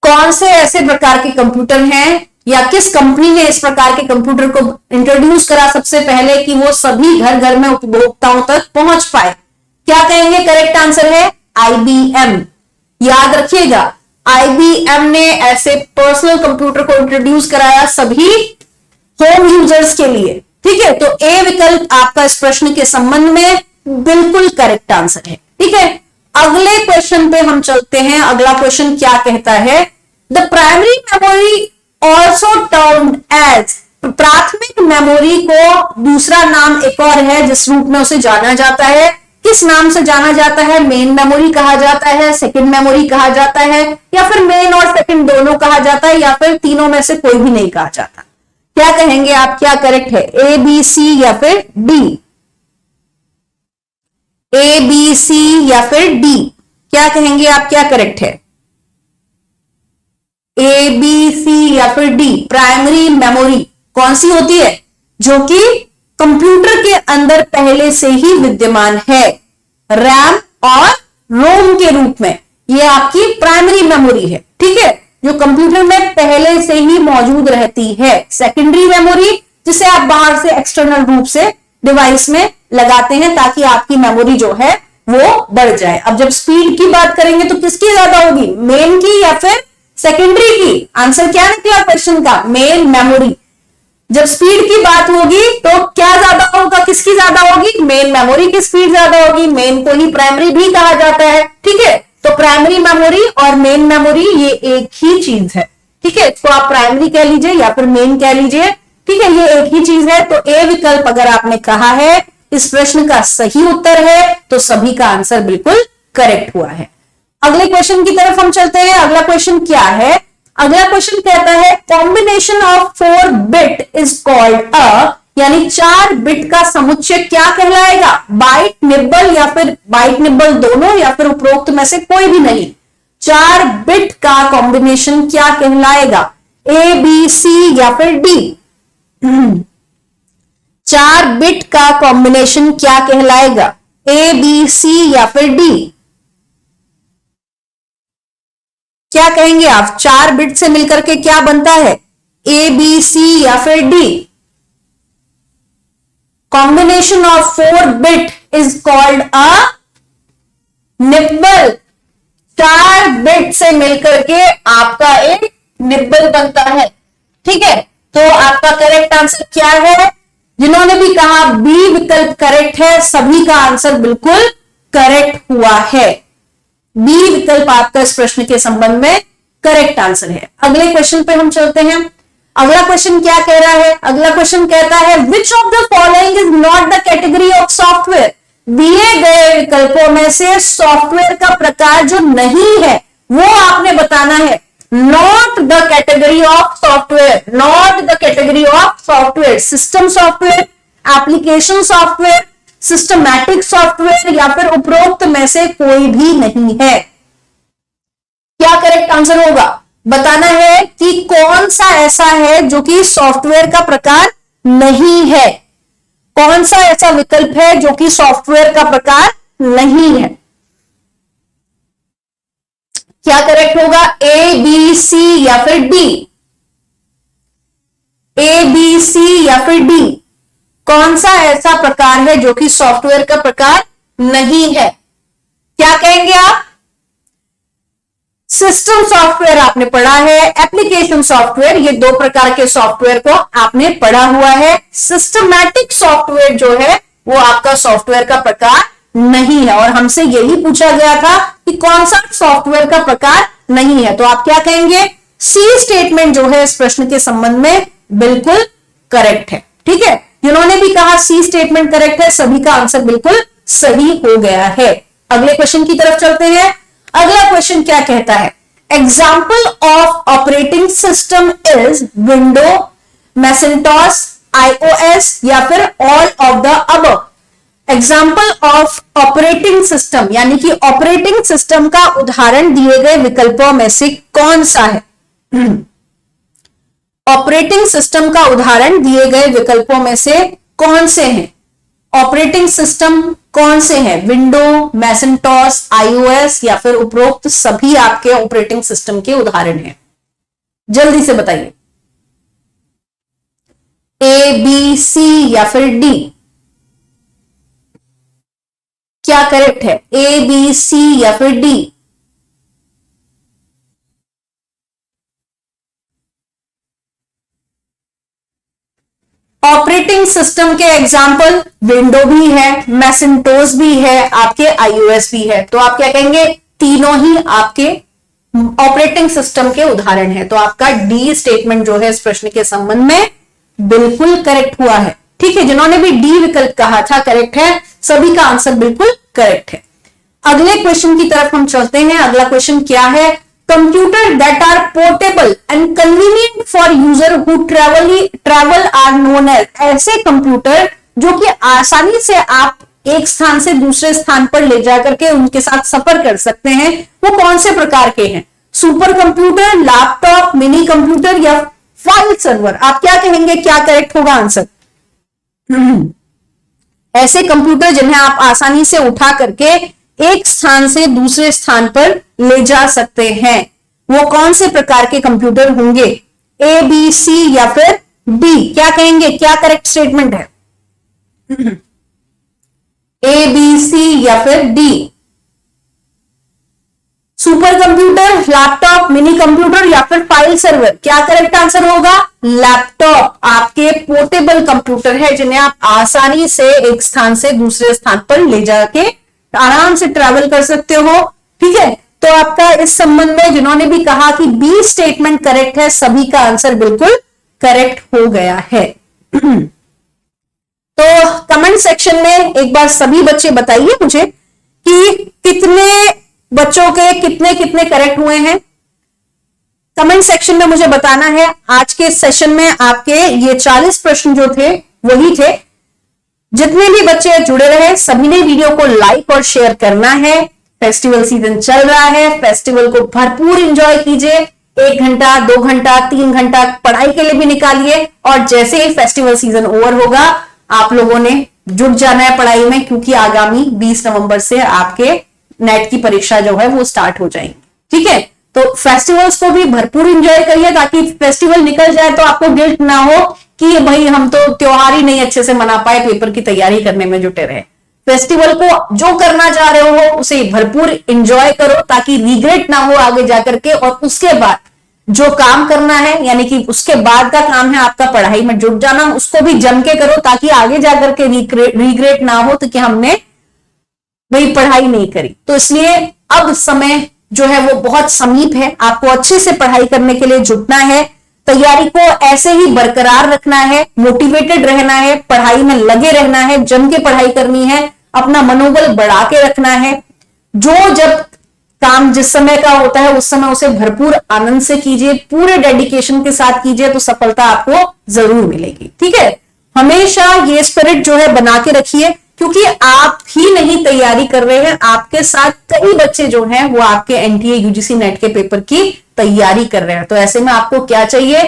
कौन से ऐसे प्रकार के कंप्यूटर हैं या किस कंपनी ने इस प्रकार के कंप्यूटर को इंट्रोड्यूस करा सबसे पहले कि वो सभी घर घर में उपभोक्ताओं तक पहुंच पाए? क्या कहेंगे? करेक्ट आंसर है आईबीएम। याद रखिएगा, आईबीएम ने ऐसे पर्सनल कंप्यूटर को इंट्रोड्यूस कराया सभी होम यूजर्स के लिए। ठीक है, तो ए विकल्प आपका इस प्रश्न के संबंध में बिल्कुल करेक्ट आंसर है। ठीक है, अगले क्वेश्चन पे हम चलते हैं। अगला क्वेश्चन क्या कहता है? The primary memory also termed as. प्राथमिक मेमोरी को दूसरा नाम एक और है जिस रूप में उसे जाना जाता है। किस नाम से जाना जाता है? मेन मेमोरी कहा जाता है, सेकंड मेमोरी कहा जाता है, या फिर मेन और सेकंड दोनों कहा जाता है, या फिर तीनों में से कोई भी नहीं कहा जाता? क्या कहेंगे आप? क्या करेक्ट है? ए, बी, सी या फिर डी? ए, बी, सी या फिर डी? क्या कहेंगे आप? क्या करेक्ट है? ए, बी, सी या फिर डी? प्राइमरी मेमोरी कौन सी होती है? जो कि कंप्यूटर के अंदर पहले से ही विद्यमान है, रैम और रोम के रूप में। ये आपकी प्राइमरी मेमोरी है। ठीक है, जो कंप्यूटर में पहले से ही मौजूद रहती है। सेकेंडरी मेमोरी जिसे आप बाहर से एक्सटर्नल रूप से डिवाइस में लगाते हैं ताकि आपकी मेमोरी जो है वो बढ़ जाए। अब जब स्पीड की बात करेंगे तो किसकी ज्यादा होगी? मेन की या फिर सेकेंडरी की? आंसर क्या निकला क्वेश्चन का? Main memory. जब स्पीड की बात होगी तो क्या ज्यादा होगा? किसकी ज्यादा होगी? मेन मेमोरी की स्पीड ज्यादा होगी। मेन को ही प्राइमरी भी कहा जाता है। ठीक है, तो प्राइमरी मेमोरी और मेन मेमोरी ये एक ही चीज है। ठीक है, तो आप प्राइमरी कह लीजिए या फिर मेन कह लीजिए। ठीक है, ये एक ही चीज है। तो ए विकल्प अगर आपने कहा है इस प्रश्न का सही उत्तर है तो सभी का आंसर बिल्कुल करेक्ट हुआ है। अगले क्वेश्चन की तरफ हम चलते हैं। अगला क्वेश्चन क्या है? अगला क्वेश्चन कहता है combination of 4 bit is called a, यानी 4 बिट का समुच्चय क्या कहलाएगा? बाइट, निब्बल या फिर बाइट निब्बल दोनों, या फिर उपरोक्त में से कोई भी नहीं। 4 बिट का कॉम्बिनेशन क्या कहलाएगा? ए, बी, सी या फिर डी? 4 बिट का कॉम्बिनेशन क्या कहलाएगा? ए, बी, सी या फिर डी? क्या कहेंगे आप? 4 बिट से मिलकर के क्या बनता है? ए, बी, सी या फिर D? Combination of 4 bit is called a nibble. 4 bit से मिलकर के आपका एक निब्बल बनता है। ठीक है, तो आपका करेक्ट आंसर क्या है? जिन्होंने भी कहा बी विकल्प करेक्ट है, सभी का आंसर बिल्कुल करेक्ट हुआ है। बी विकल्प आपका इस प्रश्न के संबंध में करेक्ट आंसर है। अगले क्वेश्चन पे हम चलते हैं। अगला क्वेश्चन क्या कह रहा है? अगला क्वेश्चन कहता है which of the following is not the category of software. दिए गए विकल्पों में से सॉफ्टवेयर का प्रकार जो नहीं है वो आपने बताना है। Not the category of software, not the category of software, system software, application software, systematic software, या फिर उपरोक्त में से कोई भी नहीं है। क्या करेक्ट आंसर होगा? बताना है कि कौन सा ऐसा है जो कि सॉफ्टवेयर का प्रकार नहीं है। कौन सा ऐसा विकल्प है जो कि सॉफ्टवेयर का प्रकार नहीं है? क्या करेक्ट होगा, ए बी सी या फिर डी, ए बी सी या फिर डी? कौन सा ऐसा प्रकार है जो कि सॉफ्टवेयर का प्रकार नहीं है? क्या कहेंगे आप? सिस्टम सॉफ्टवेयर आपने पढ़ा है, एप्लीकेशन सॉफ्टवेयर, ये दो प्रकार के सॉफ्टवेयर को आपने पढ़ा हुआ है। सिस्टमैटिक सॉफ्टवेयर जो है वो आपका सॉफ्टवेयर का प्रकार नहीं है, और हमसे यही पूछा गया था कि कौन सा सॉफ्टवेयर का प्रकार नहीं है। तो आप क्या कहेंगे, सी स्टेटमेंट जो है इस प्रश्न के संबंध में बिल्कुल करेक्ट है। ठीक है, जिन्होंने भी कहा सी स्टेटमेंट करेक्ट है, सभी का आंसर बिल्कुल सही हो गया है। अगले क्वेश्चन की तरफ चलते हैं। अगला क्वेश्चन क्या कहता है, example of operating system is window, Macintosh, iOS या फिर all of the above. Example of operating system यानी कि ऑपरेटिंग सिस्टम का उदाहरण दिए गए विकल्पों में से कौन सा है? ऑपरेटिंग सिस्टम का उदाहरण दिए गए विकल्पों में से कौन से हैं? ऑपरेटिंग सिस्टम कौन से हैं? विंडो, मैकिन्टॉश, iOS या फिर उपरोक्त सभी आपके ऑपरेटिंग सिस्टम के उदाहरण हैं। जल्दी से बताइए, ए बी सी या फिर डी? क्या करेक्ट है, ए बी सी या फिर डी? ऑपरेटिंग सिस्टम के एग्जाम्पल विंडो भी है, मैकिन्टॉश भी है, आपके iOS भी है। तो आप क्या कहेंगे, तीनों ही आपके ऑपरेटिंग सिस्टम के उदाहरण है। तो आपका डी स्टेटमेंट जो है इस प्रश्न के संबंध में बिल्कुल करेक्ट हुआ है। ठीक है, जिन्होंने भी डी विकल्प कहा था करेक्ट है, सभी का आंसर बिल्कुल करेक्ट है। अगले क्वेश्चन की तरफ हम चलते हैं। अगला क्वेश्चन क्या है, computer that are portable and convenient for user who travel are known as. ऐसे कंप्यूटर जो कि आसानी से आप एक स्थान से दूसरे स्थान पर ले जाकर के उनके साथ सफर कर सकते हैं, वो कौन से प्रकार के हैं? Super computer, laptop, mini computer या फाइल सर्वर? आप क्या कहेंगे, क्या करेक्ट होगा आंसर? ऐसे कंप्यूटर जिन्हें आप आसानी से उठा करके एक स्थान से दूसरे स्थान पर ले जा सकते हैं, वो कौन से प्रकार के कंप्यूटर होंगे? ए बी सी या फिर डी? क्या कहेंगे, क्या करेक्ट स्टेटमेंट है? ए बी सी या फिर D? Super computer, laptop, mini computer या फिर फाइल सर्वर? क्या करेक्ट आंसर होगा? लैपटॉप आपके पोर्टेबल कंप्यूटर है जिन्हें आप आसानी से एक स्थान से दूसरे स्थान पर ले जाके आराम से ट्रैवल कर सकते हो। ठीक है, तो आपका इस संबंध में जिन्होंने भी कहा कि बी स्टेटमेंट करेक्ट है, सभी का आंसर बिल्कुल करेक्ट हो गया है। तो कमेंट सेक्शन में एक बार सभी बच्चे बताइए मुझे कि कितने बच्चों के कितने कितने करेक्ट हुए हैं। कमेंट सेक्शन में मुझे बताना है। आज के सेशन में आपके ये 40 प्रश्न जो थे वही थे। जितने भी बच्चे जुड़े रहे सभी ने वीडियो को लाइक और शेयर करना है। फेस्टिवल सीजन चल रहा है, फेस्टिवल को भरपूर एंजॉय कीजिए। 1 घंटा, 2 घंटा, 3 घंटा पढ़ाई के लिए भी निकालिए, और जैसे ही फेस्टिवल सीजन ओवर होगा आप लोगों ने जुट जाना है पढ़ाई में, क्योंकि आगामी 20 नवंबर से आपके नेट की परीक्षा जो है वो स्टार्ट हो जाएगी। ठीक है, तो फेस्टिवल्स को भी भरपूर एंजॉय करिए, ताकि फेस्टिवल निकल जाए तो आपको गिल्ट ना हो कि भाई हम तो त्योहार ही नहीं अच्छे से मना पाए, पेपर की तैयारी करने में जुटे रहे। फेस्टिवल को जो करना चाह रहे हो उसे भरपूर एंजॉय करो, ताकि रिग्रेट ना हो आगे जाकर के। और उसके बाद जो काम करना है, यानी कि उसके बाद का काम है आपका पढ़ाई में जुट जाना, उसको भी जम के करो, ताकि आगे जाकर के रिग्रेट ना हो तो कि हमने वही पढ़ाई नहीं करी। तो इसलिए अब समय जो है वो बहुत समीप है, आपको अच्छे से पढ़ाई करने के लिए जुटना है। तैयारी को ऐसे ही बरकरार रखना है, मोटिवेटेड रहना है, पढ़ाई में लगे रहना है, जम के पढ़ाई करनी है, अपना मनोबल बढ़ा के रखना है। जो जब काम जिस समय का होता है उस समय उसे भरपूर आनंद से कीजिए, पूरे डेडिकेशन के साथ कीजिए, तो सफलता आपको जरूर मिलेगी। ठीक है, हमेशा ये स्पिरिट जो है बना के रखिए, क्योंकि आप ही नहीं तैयारी कर रहे हैं, आपके साथ कई बच्चे जो हैं वो आपके एनटीए यूजीसी नेट के पेपर की तैयारी कर रहे हैं। तो ऐसे में आपको क्या चाहिए,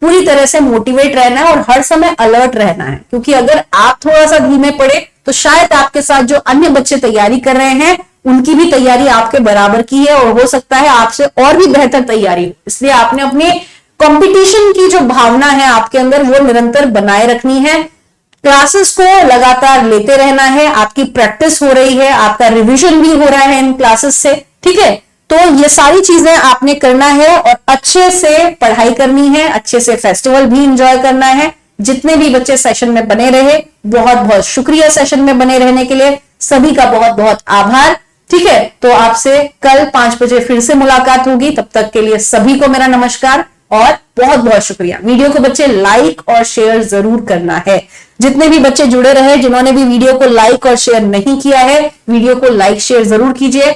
पूरी तरह से मोटिवेट रहना है और हर समय अलर्ट रहना है, क्योंकि अगर आप थोड़ा सा धीमे पड़े तो शायद आपके साथ जो अन्य बच्चे तैयारी कर रहे हैं उनकी भी तैयारी आपके बराबर की है और हो सकता है आपसे और भी बेहतर तैयारी हो। इसलिए आपने अपने कंपटीशन की जो भावना है आपके अंदर वो निरंतर बनाए रखनी है। क्लासेस को लगातार लेते रहना है, आपकी प्रैक्टिस हो रही है, आपका रिवीजन भी हो रहा है इन क्लासेस से, ठीक है। तो ये सारी चीजें आपने करना है और अच्छे से पढ़ाई करनी है, अच्छे से फेस्टिवल भी एंजॉय करना है। जितने भी बच्चे सेशन में बने रहे, बहुत बहुत शुक्रिया सेशन में बने रहने के लिए, सभी का बहुत बहुत आभार, ठीक है। तो आपसे कल 5 बजे फिर से मुलाकात होगी, तब तक के लिए सभी को मेरा नमस्कार और बहुत बहुत शुक्रिया। वीडियो को बच्चे लाइक और शेयर जरूर करना है। जितने भी बच्चे जुड़े रहे, जिन्होंने भी वीडियो को लाइक और शेयर नहीं किया है, वीडियो को लाइक शेयर जरूर कीजिए।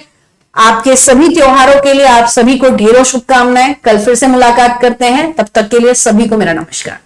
आपके सभी त्योहारों के लिए आप सभी को ढेरों शुभकामनाएं। कल फिर से मुलाकात करते हैं, तब तक के लिए सभी को मेरा नमस्कार।